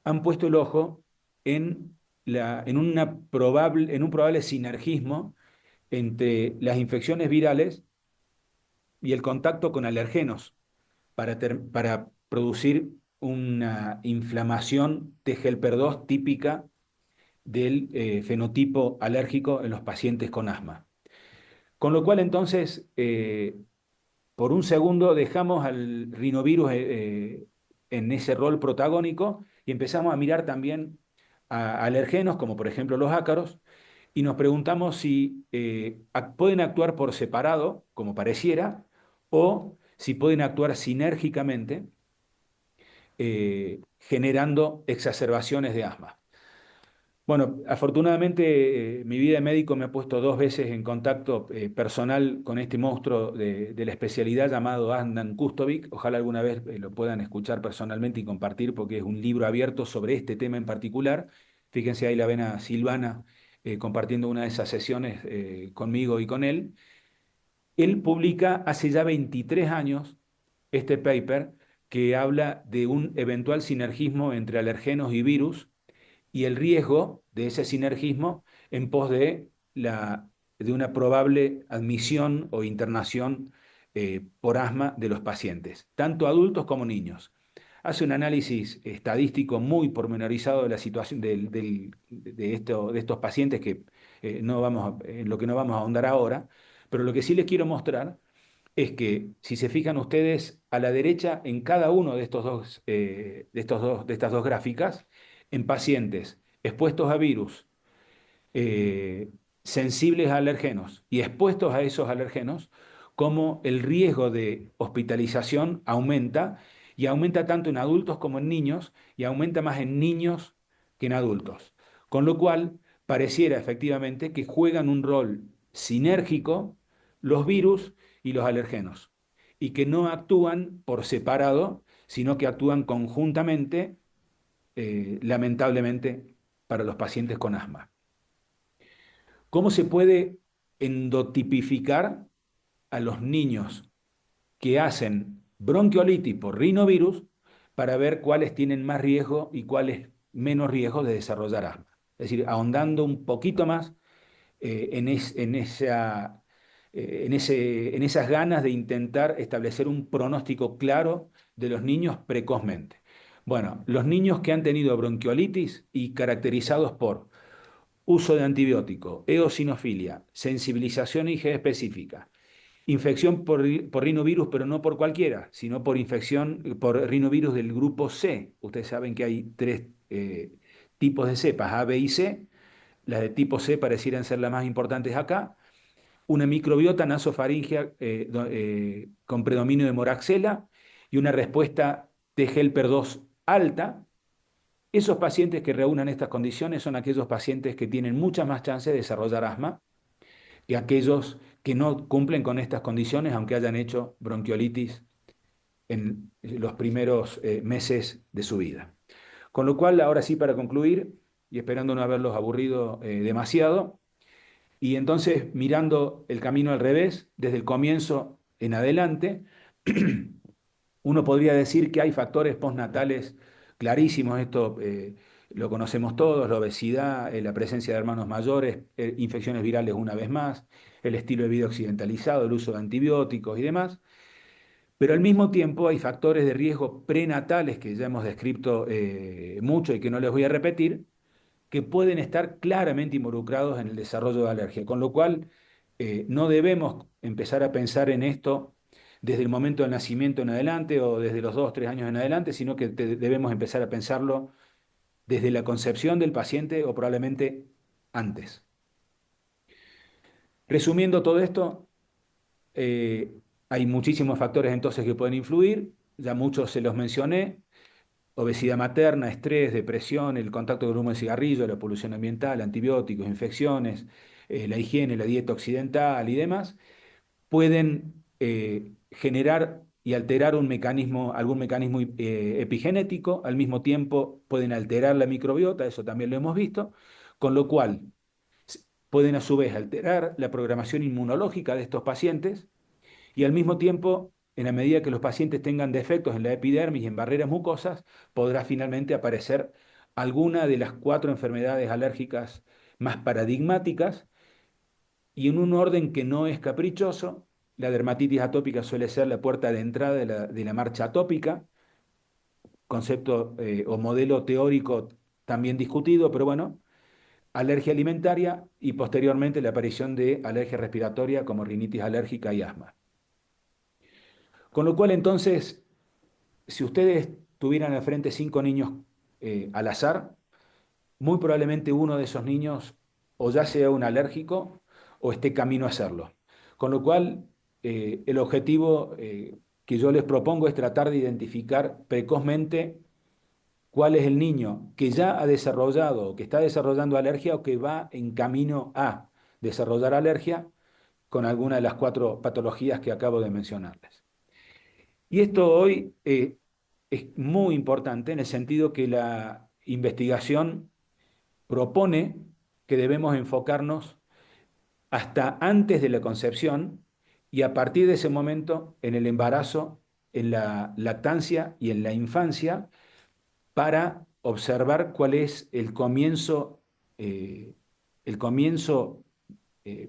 han puesto el ojo en un probable sinergismo entre las infecciones virales y el contacto con alergenos para producir una inflamación TGLPR2 típica del fenotipo alérgico en los pacientes con asma. Con lo cual entonces, por un segundo dejamos al rinovirus en ese rol protagónico y empezamos a mirar también a alergenos, como por ejemplo los ácaros, y nos preguntamos si pueden actuar por separado, como pareciera, o si pueden actuar sinérgicamente, generando exacerbaciones de asma. Bueno, afortunadamente mi vida de médico me ha puesto 2 veces en contacto personal con este monstruo de la especialidad llamado Adnan Kustovic. Ojalá alguna vez lo puedan escuchar personalmente y compartir porque es un libro abierto sobre este tema en particular. Fíjense, ahí la ven a Silvana compartiendo una de esas sesiones conmigo y con él. Él publica hace ya 23 años este paper que habla de un eventual sinergismo entre alergenos y virus y el riesgo de ese sinergismo en pos de una probable admisión o internación por asma de los pacientes, tanto adultos como niños. Hace un análisis estadístico muy pormenorizado de la situación de estos pacientes que en lo que no vamos a ahondar ahora, pero lo que sí les quiero mostrar es que, si se fijan ustedes, a la derecha, en cada uno de estas dos gráficas, en pacientes expuestos a virus, sensibles a alergenos y expuestos a esos alergenos, como el riesgo de hospitalización aumenta, y aumenta tanto en adultos como en niños, y aumenta más en niños que en adultos. Con lo cual, pareciera efectivamente que juegan un rol sinérgico los virus y los alergenos, y que no actúan por separado, sino que actúan conjuntamente, lamentablemente, para los pacientes con asma. ¿Cómo se puede endotipificar a los niños que hacen bronquiolitis por rinovirus para ver cuáles tienen más riesgo y cuáles menos riesgo de desarrollar asma? Es decir, ahondando un poquito más en esas ganas de intentar establecer un pronóstico claro de los niños precozmente. Bueno, los niños que han tenido bronquiolitis y caracterizados por uso de antibiótico, eosinofilia, sensibilización IgE específica, infección por rinovirus, pero no por cualquiera, sino por infección por rinovirus del grupo C. Ustedes saben que hay tres tipos de cepas, A, B y C. Las de tipo C parecieran ser las más importantes acá. Una microbiota nasofaringea con predominio de moraxela y una respuesta T helper 2 alta. Esos pacientes que reúnan estas condiciones son aquellos pacientes que tienen muchas más chances de desarrollar asma que aquellos que no cumplen con estas condiciones, aunque hayan hecho bronquiolitis en los primeros meses de su vida. Con lo cual, ahora sí, para concluir, y esperando no haberlos aburrido demasiado, y entonces mirando el camino al revés, desde el comienzo en adelante, uno podría decir que hay factores postnatales clarísimos, esto lo conocemos todos, la obesidad, la presencia de hermanos mayores, infecciones virales una vez más, el estilo de vida occidentalizado, el uso de antibióticos y demás, pero al mismo tiempo hay factores de riesgo prenatales que ya hemos descrito mucho y que no les voy a repetir, que pueden estar claramente involucrados en el desarrollo de alergia, con lo cual no debemos empezar a pensar en esto desde el momento del nacimiento en adelante o desde los 2 o 3 años en adelante, sino que debemos empezar a pensarlo desde la concepción del paciente o probablemente antes. Resumiendo todo esto, hay muchísimos factores entonces que pueden influir, ya muchos se los mencioné: obesidad materna, estrés, depresión, el contacto con el humo de cigarrillo, la polución ambiental, antibióticos, infecciones, la higiene, la dieta occidental y demás, pueden generar y alterar algún mecanismo epigenético, al mismo tiempo pueden alterar la microbiota, eso también lo hemos visto, con lo cual pueden a su vez alterar la programación inmunológica de estos pacientes y al mismo tiempo, en la medida que los pacientes tengan defectos en la epidermis y en barreras mucosas, podrá finalmente aparecer alguna de las 4 enfermedades alérgicas más paradigmáticas y en un orden que no es caprichoso. La dermatitis atópica suele ser la puerta de entrada de la marcha atópica, concepto o modelo teórico también discutido, pero bueno, alergia alimentaria y posteriormente la aparición de alergia respiratoria como rinitis alérgica y asma. Con lo cual entonces, si ustedes tuvieran al frente 5 niños al azar, muy probablemente uno de esos niños o ya sea un alérgico o esté camino a serlo. Con lo cual, el objetivo que yo les propongo es tratar de identificar precozmente cuál es el niño que ya ha desarrollado, que está desarrollando alergia o que va en camino a desarrollar alergia con alguna de las 4 patologías que acabo de mencionarles. Y esto hoy es muy importante en el sentido que la investigación propone que debemos enfocarnos hasta antes de la concepción y a partir de ese momento en el embarazo, en la lactancia y en la infancia para observar cuál es el comienzo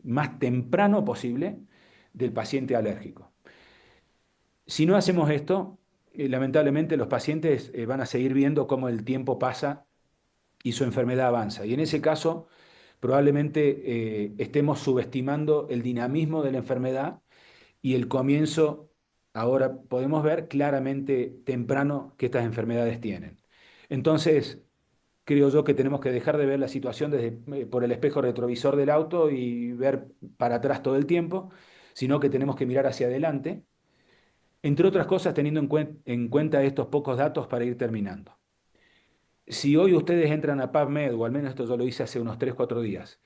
más temprano posible del paciente alérgico. Si no hacemos esto, lamentablemente los pacientes van a seguir viendo cómo el tiempo pasa y su enfermedad avanza. Y en ese caso, probablemente estemos subestimando el dinamismo de la enfermedad y el comienzo, ahora podemos ver claramente temprano que estas enfermedades tienen. Entonces, creo yo que tenemos que dejar de ver la situación por el espejo retrovisor del auto y ver para atrás todo el tiempo, sino que tenemos que mirar hacia adelante, entre otras cosas teniendo en cuenta estos pocos datos para ir terminando. Si hoy ustedes entran a PubMed, o al menos esto yo lo hice hace unos 3 o 4 días,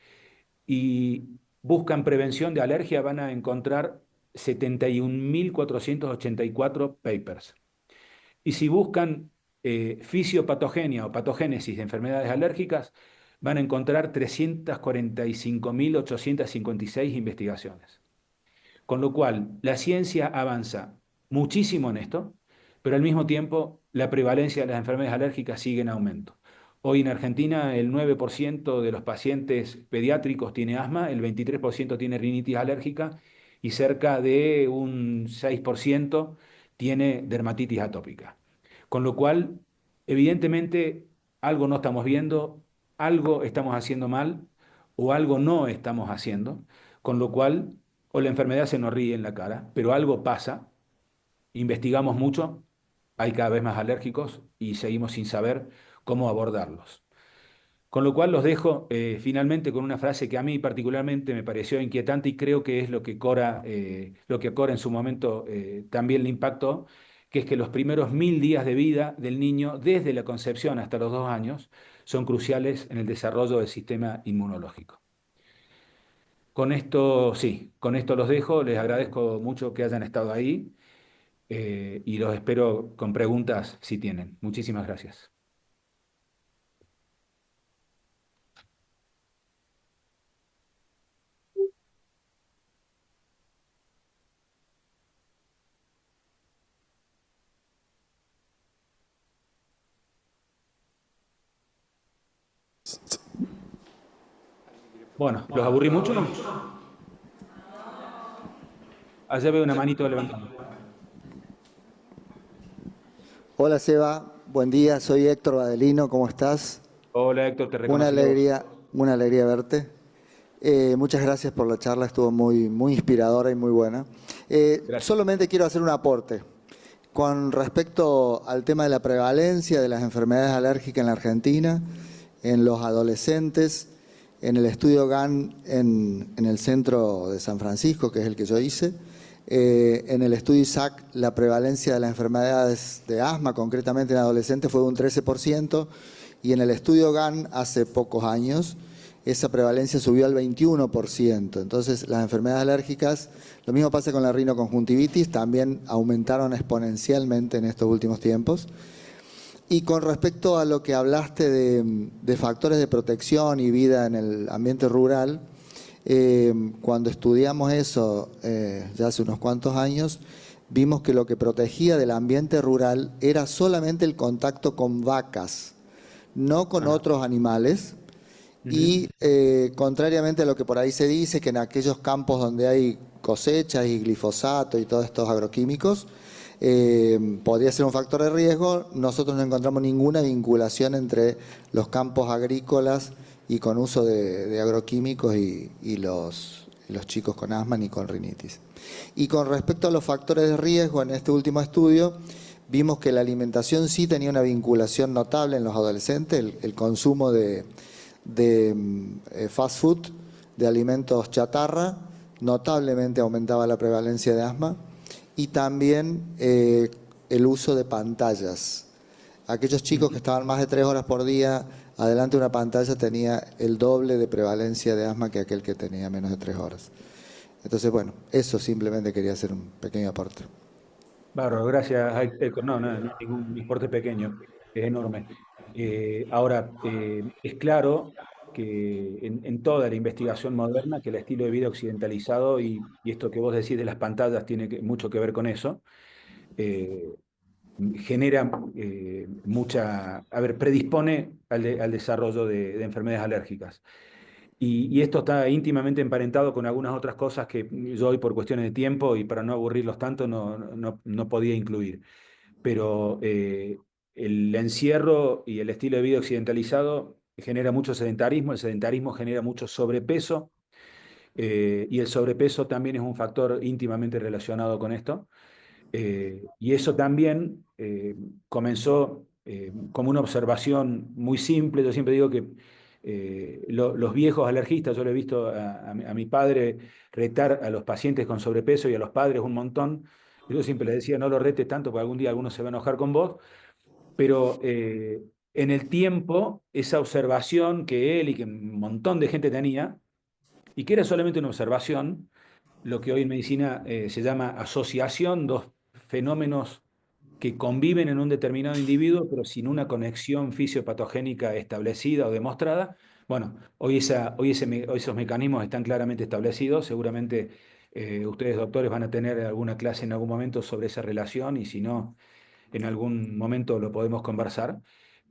y buscan prevención de alergia, van a encontrar 71.484 papers. Y si buscan fisiopatogenia o patogénesis de enfermedades alérgicas, van a encontrar 345.856 investigaciones. Con lo cual, la ciencia avanza muchísimo en esto, pero al mismo tiempo la prevalencia de las enfermedades alérgicas sigue en aumento. Hoy en Argentina el 9% de los pacientes pediátricos tiene asma, el 23% tiene rinitis alérgica y cerca de un 6% tiene dermatitis atópica. Con lo cual, evidentemente, algo no estamos viendo, algo estamos haciendo mal o algo no estamos haciendo, con lo cual, o la enfermedad se nos ríe en la cara, pero algo pasa, investigamos mucho, hay cada vez más alérgicos y seguimos sin saber cómo abordarlos. Con lo cual los dejo finalmente con una frase que a mí particularmente me pareció inquietante y creo que es lo que a Cora en su momento también le impactó, que es que los primeros 1000 días de vida del niño, desde la concepción hasta los 2 años, son cruciales en el desarrollo del sistema inmunológico. Con esto, sí, con esto los dejo, les agradezco mucho que hayan estado ahí y los espero con preguntas si tienen. Muchísimas gracias. Bueno, ¿los aburrí mucho? Allá veo una manito levantada. Hola Seba, buen día, soy Héctor Badelino, ¿cómo estás? Hola Héctor, te Una reconocí la voz. alegría, una alegría verte. Muchas gracias por la charla, estuvo muy inspiradora y muy buena. Gracias. Solamente quiero hacer un aporte con respecto al tema de la prevalencia de las enfermedades alérgicas en la Argentina, en los adolescentes, en el estudio GAN en el centro de San Francisco, que es el que yo hice. En el estudio ISAC, la prevalencia de las enfermedades de asma, concretamente en adolescentes, fue de un 13%, y en el estudio GAN, hace pocos años, esa prevalencia subió al 21%. Entonces, las enfermedades alérgicas, lo mismo pasa con la rinoconjuntivitis, también aumentaron exponencialmente en estos últimos tiempos. Y con respecto a lo que hablaste de factores de protección y vida en el ambiente rural, cuando estudiamos eso ya hace unos cuantos años, vimos que lo que protegía del ambiente rural era solamente el contacto con vacas, no con otros animales. Y contrariamente a lo que por ahí se dice, que en aquellos campos donde hay cosechas y glifosato y todos estos agroquímicos, podría ser un factor de riesgo, nosotros no encontramos ninguna vinculación entre los campos agrícolas y con uso de agroquímicos y los chicos con asma ni con rinitis. Y con respecto a los factores de riesgo, en este último estudio vimos que la alimentación sí tenía una vinculación notable en los adolescentes, el consumo de fast food, de alimentos chatarra, notablemente aumentaba la prevalencia de asma, y también el uso de pantallas. Aquellos chicos que estaban más de 3 horas por día adelante de una pantalla tenía el doble de prevalencia de asma que aquel que tenía menos de 3 horas. Entonces, bueno, eso simplemente quería hacer un pequeño aporte. Bárbaro, gracias, Héctor. No, no, no es ningún importe pequeño, es enorme. Ahora, es claro que en toda la investigación moderna, que el estilo de vida occidentalizado y esto que vos decís de las pantallas tiene mucho que ver con eso, eh, genera a ver, predispone al desarrollo de enfermedades alérgicas. Y esto está íntimamente emparentado con algunas otras cosas que yo hoy por cuestiones de tiempo y para no aburrirlos tanto no podía incluir. Pero el encierro y el estilo de vida occidentalizado genera mucho sedentarismo, el sedentarismo genera mucho sobrepeso y el sobrepeso también es un factor íntimamente relacionado con esto. Y eso también comenzó como una observación muy simple. Yo siempre digo que los viejos alergistas, yo lo he visto a mi padre retar a los pacientes con sobrepeso y a los padres un montón. Yo siempre le decía, no lo retes tanto porque algún día alguno se va a enojar con vos, pero en el tiempo, esa observación que él y que un montón de gente tenía, y que era solamente una observación, lo que hoy en medicina se llama asociación, dos fenómenos que conviven en un determinado individuo, pero sin una conexión fisiopatogénica establecida o demostrada. Bueno, hoy esos mecanismos están claramente establecidos. Seguramente ustedes, doctores, van a tener alguna clase en algún momento sobre esa relación y si no, en algún momento lo podemos conversar.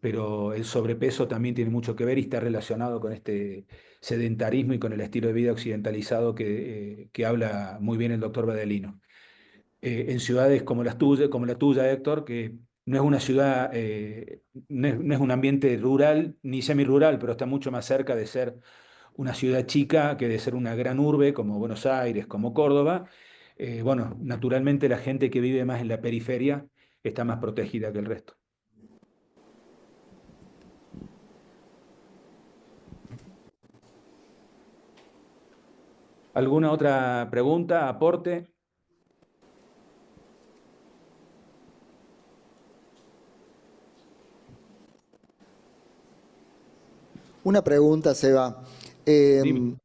pero el sobrepeso también tiene mucho que ver y está relacionado con este sedentarismo y con el estilo de vida occidentalizado que habla muy bien el doctor Badelino. En ciudades como la tuya, Héctor, que no es una ciudad, no es un ambiente rural ni semirural, pero está mucho más cerca de ser una ciudad chica que de ser una gran urbe como Buenos Aires, como Córdoba. Bueno, naturalmente la gente que vive más en la periferia está más protegida que el resto. ¿Alguna otra pregunta, aporte? Una pregunta, Seba. Dime.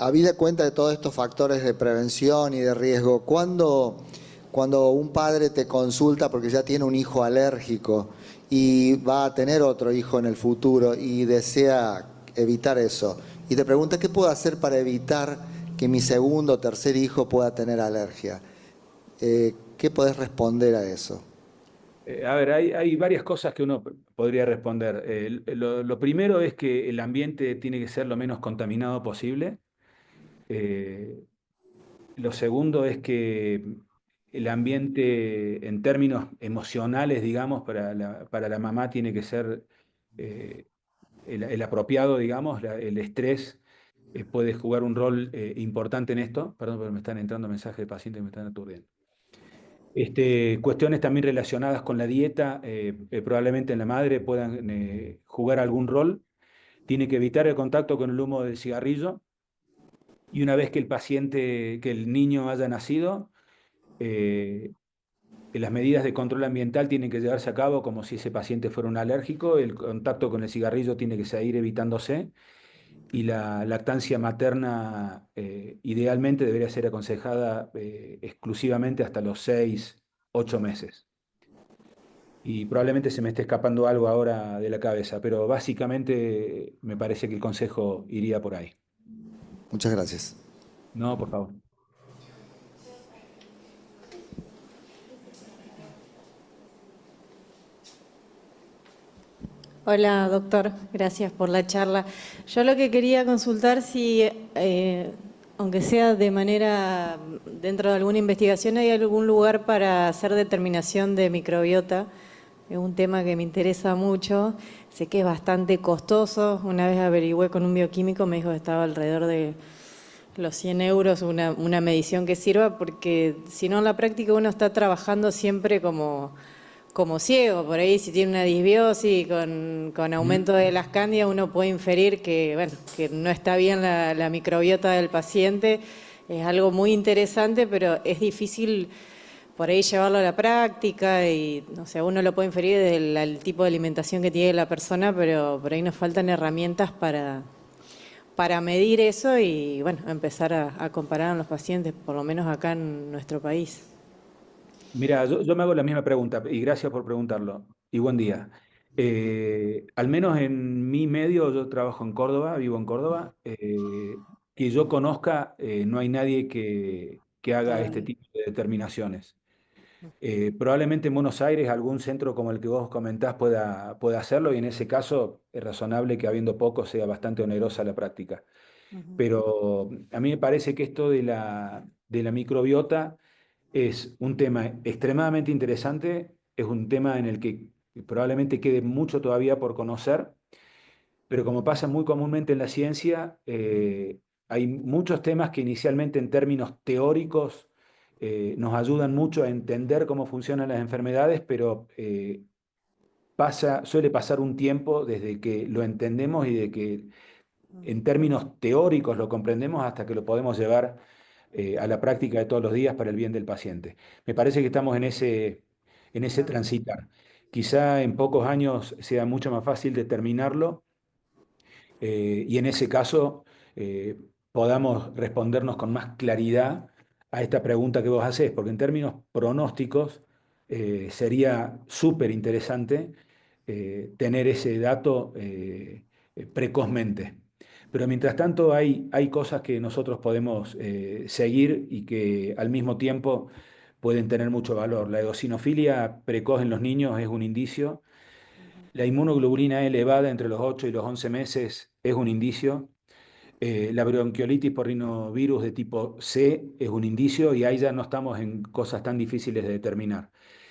Habida cuenta de todos estos factores de prevención y de riesgo, cuando un padre te consulta porque ya tiene un hijo alérgico y va a tener otro hijo en el futuro y desea evitar eso, y te pregunta qué puedo hacer para evitar que mi segundo o tercer hijo pueda tener alergia, ¿qué podés responder a eso? A ver, hay varias cosas que uno podría responder. Lo primero es que el ambiente tiene que ser lo menos contaminado posible. Eh, lo segundo es que el ambiente en términos emocionales, digamos, para la mamá tiene que ser eh, el apropiado, digamos, el estrés puede jugar un rol importante en esto. Perdón, pero me están entrando mensajes de pacientes que me están aturdiendo. Cuestiones también relacionadas con la dieta, probablemente en la madre puedan jugar algún rol. Tiene que evitar el contacto con el humo del cigarrillo y una vez que que el niño haya nacido, eh, las medidas de control ambiental tienen que llevarse a cabo como si ese paciente fuera un alérgico. El contacto con el cigarrillo tiene que seguir evitándose y la lactancia materna idealmente debería ser aconsejada exclusivamente hasta los 6, 8 meses. Y probablemente se me esté escapando algo ahora de la cabeza, pero básicamente me parece que el consejo iría por ahí. Muchas gracias. No, por favor. Hola, doctor. Gracias por la charla. Yo lo que quería consultar si, aunque sea de manera dentro de alguna investigación, hay algún lugar para hacer determinación de microbiota. Es un tema que me interesa mucho. Sé que es bastante costoso. Una vez averigüé con un bioquímico, me dijo que estaba alrededor de los 100 euros una medición que sirva, porque si no en la práctica uno está trabajando siempre como ciego. Por ahí si tiene una disbiosis con aumento de las cándidas, uno puede inferir que, bueno, que no está bien la microbiota del paciente. Es algo muy interesante, pero es difícil por ahí llevarlo a la práctica y, no sé, uno lo puede inferir desde el tipo de alimentación que tiene la persona, pero por ahí nos faltan herramientas para medir eso y, bueno, empezar a comparar a los pacientes, por lo menos acá en nuestro país. Mira, yo me hago la misma pregunta y gracias por preguntarlo. Y buen día. Al menos en mi medio, yo trabajo en Córdoba, vivo en Córdoba, que yo conozca, no hay nadie que haga este Todavía. tipo de determinaciones. Probablemente en Buenos Aires algún centro como el que vos comentás pueda hacerlo y en ese caso es razonable que habiendo poco sea bastante onerosa la práctica. Ujú. Pero a mí me parece que esto de la microbiota es un tema extremadamente interesante, es un tema en el que probablemente quede mucho todavía por conocer, pero como pasa muy comúnmente en la ciencia, hay muchos temas que inicialmente en términos teóricos nos ayudan mucho a entender cómo funcionan las enfermedades, pero suele pasar un tiempo desde que lo entendemos y de que en términos teóricos lo comprendemos hasta que lo podemos llevar a la práctica de todos los días para el bien del paciente. Me parece que estamos en ese Claro. transitar. Quizá en pocos años sea mucho más fácil determinarlo y en ese caso podamos respondernos con más claridad a esta pregunta que vos hacés, porque en términos pronósticos sería súper interesante tener ese dato precozmente. Pero mientras tanto hay cosas que nosotros podemos seguir y que al mismo tiempo pueden tener mucho valor. La eosinofilia precoz en los niños es un indicio. La inmunoglobulina E elevada entre los 8 y los 11 meses es un indicio. La bronquiolitis por rinovirus de tipo C es un indicio y ahí ya no estamos en cosas tan difíciles de determinar.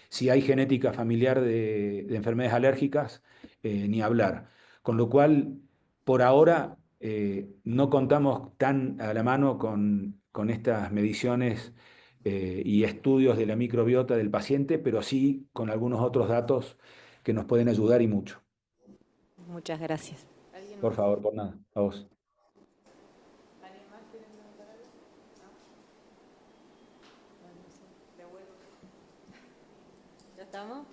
Si hay genética familiar de enfermedades alérgicas, ni hablar. Con lo cual, por ahora, no contamos tan a la mano con estas mediciones y estudios de la microbiota del paciente, pero sí con algunos otros datos que nos pueden ayudar y mucho. Muchas gracias. Por favor, por nada. A vos. ¿Ya estamos?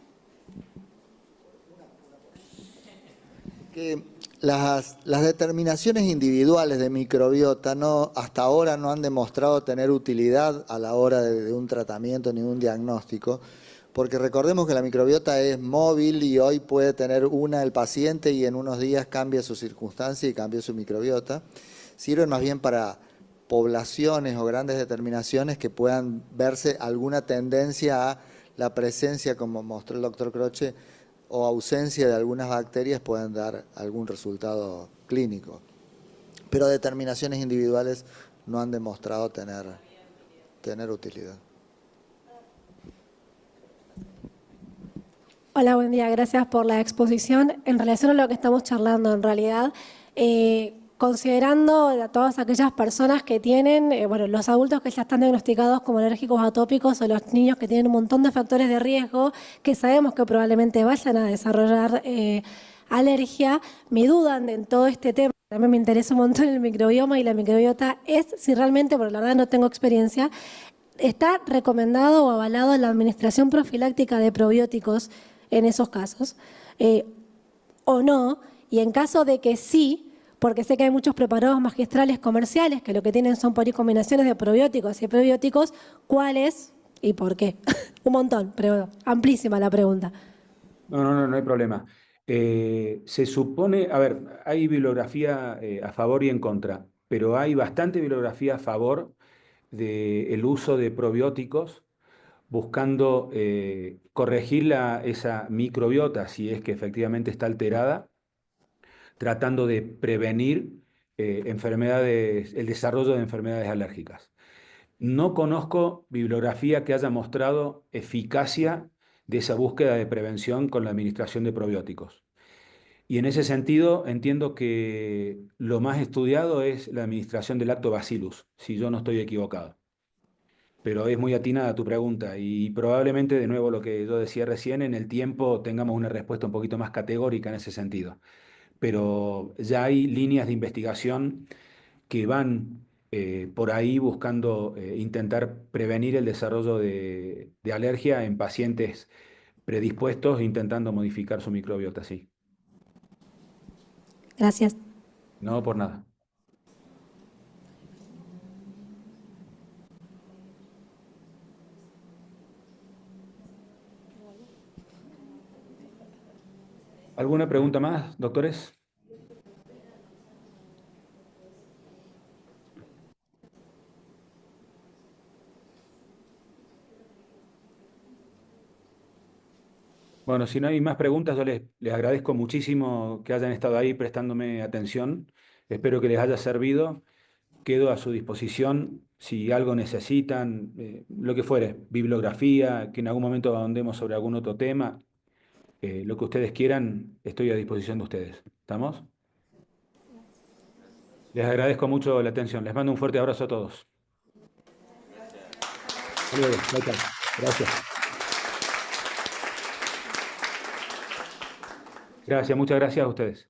Que las determinaciones individuales de microbiota hasta ahora no han demostrado tener utilidad a la hora de un tratamiento ni de un diagnóstico, porque recordemos que la microbiota es móvil y hoy puede tener una el paciente y en unos días cambia su circunstancia y cambia su microbiota. Sirven más bien para poblaciones o grandes determinaciones que puedan verse alguna tendencia a la presencia, como mostró el doctor Croce, o ausencia de algunas bacterias pueden dar algún resultado clínico. Pero determinaciones individuales no han demostrado tener utilidad. Hola, buen día. Gracias por la exposición. En relación a lo que estamos charlando, en realidad, considerando a todas aquellas personas que tienen, los adultos que ya están diagnosticados como alérgicos atópicos o los niños que tienen un montón de factores de riesgo que sabemos que probablemente vayan a desarrollar alergia, mi duda en todo este tema, también me interesa un montón el microbioma y la microbiota, es si realmente, porque la verdad no tengo experiencia, ¿está recomendado o avalado la administración profiláctica de probióticos en esos casos? ¿O no? Y en caso de que sí, porque sé que hay muchos preparados magistrales comerciales que lo que tienen son por ahí combinaciones de probióticos y prebióticos, ¿cuáles y por qué? Un montón, pero amplísima la pregunta. No hay problema. Se supone, a ver, hay bibliografía a favor y en contra, pero hay bastante bibliografía a favor del uso de probióticos buscando corregir esa microbiota si es que efectivamente está alterada, tratando de prevenir el desarrollo de enfermedades alérgicas. No conozco bibliografía que haya mostrado eficacia de esa búsqueda de prevención con la administración de probióticos. Y en ese sentido entiendo que lo más estudiado es la administración del Lactobacillus, si yo no estoy equivocado. Pero es muy atinada tu pregunta y probablemente, de nuevo, lo que yo decía recién, en el tiempo tengamos una respuesta un poquito más categórica en ese sentido. Pero ya hay líneas de investigación que van por ahí buscando intentar prevenir el desarrollo de alergia en pacientes predispuestos, intentando modificar su microbiota, sí. Gracias. No por nada. ¿Alguna pregunta más, doctores? Bueno, si no hay más preguntas, yo les agradezco muchísimo que hayan estado ahí prestándome atención. Espero que les haya servido. Quedo a su disposición si algo necesitan, lo que fuere, bibliografía, que en algún momento ahondemos sobre algún otro tema. Lo que ustedes quieran, estoy a disposición de ustedes. ¿Estamos? Les agradezco mucho la atención. Les mando un fuerte abrazo a todos. Hasta luego. Chao, chao. Gracias. Gracias, muchas gracias a ustedes.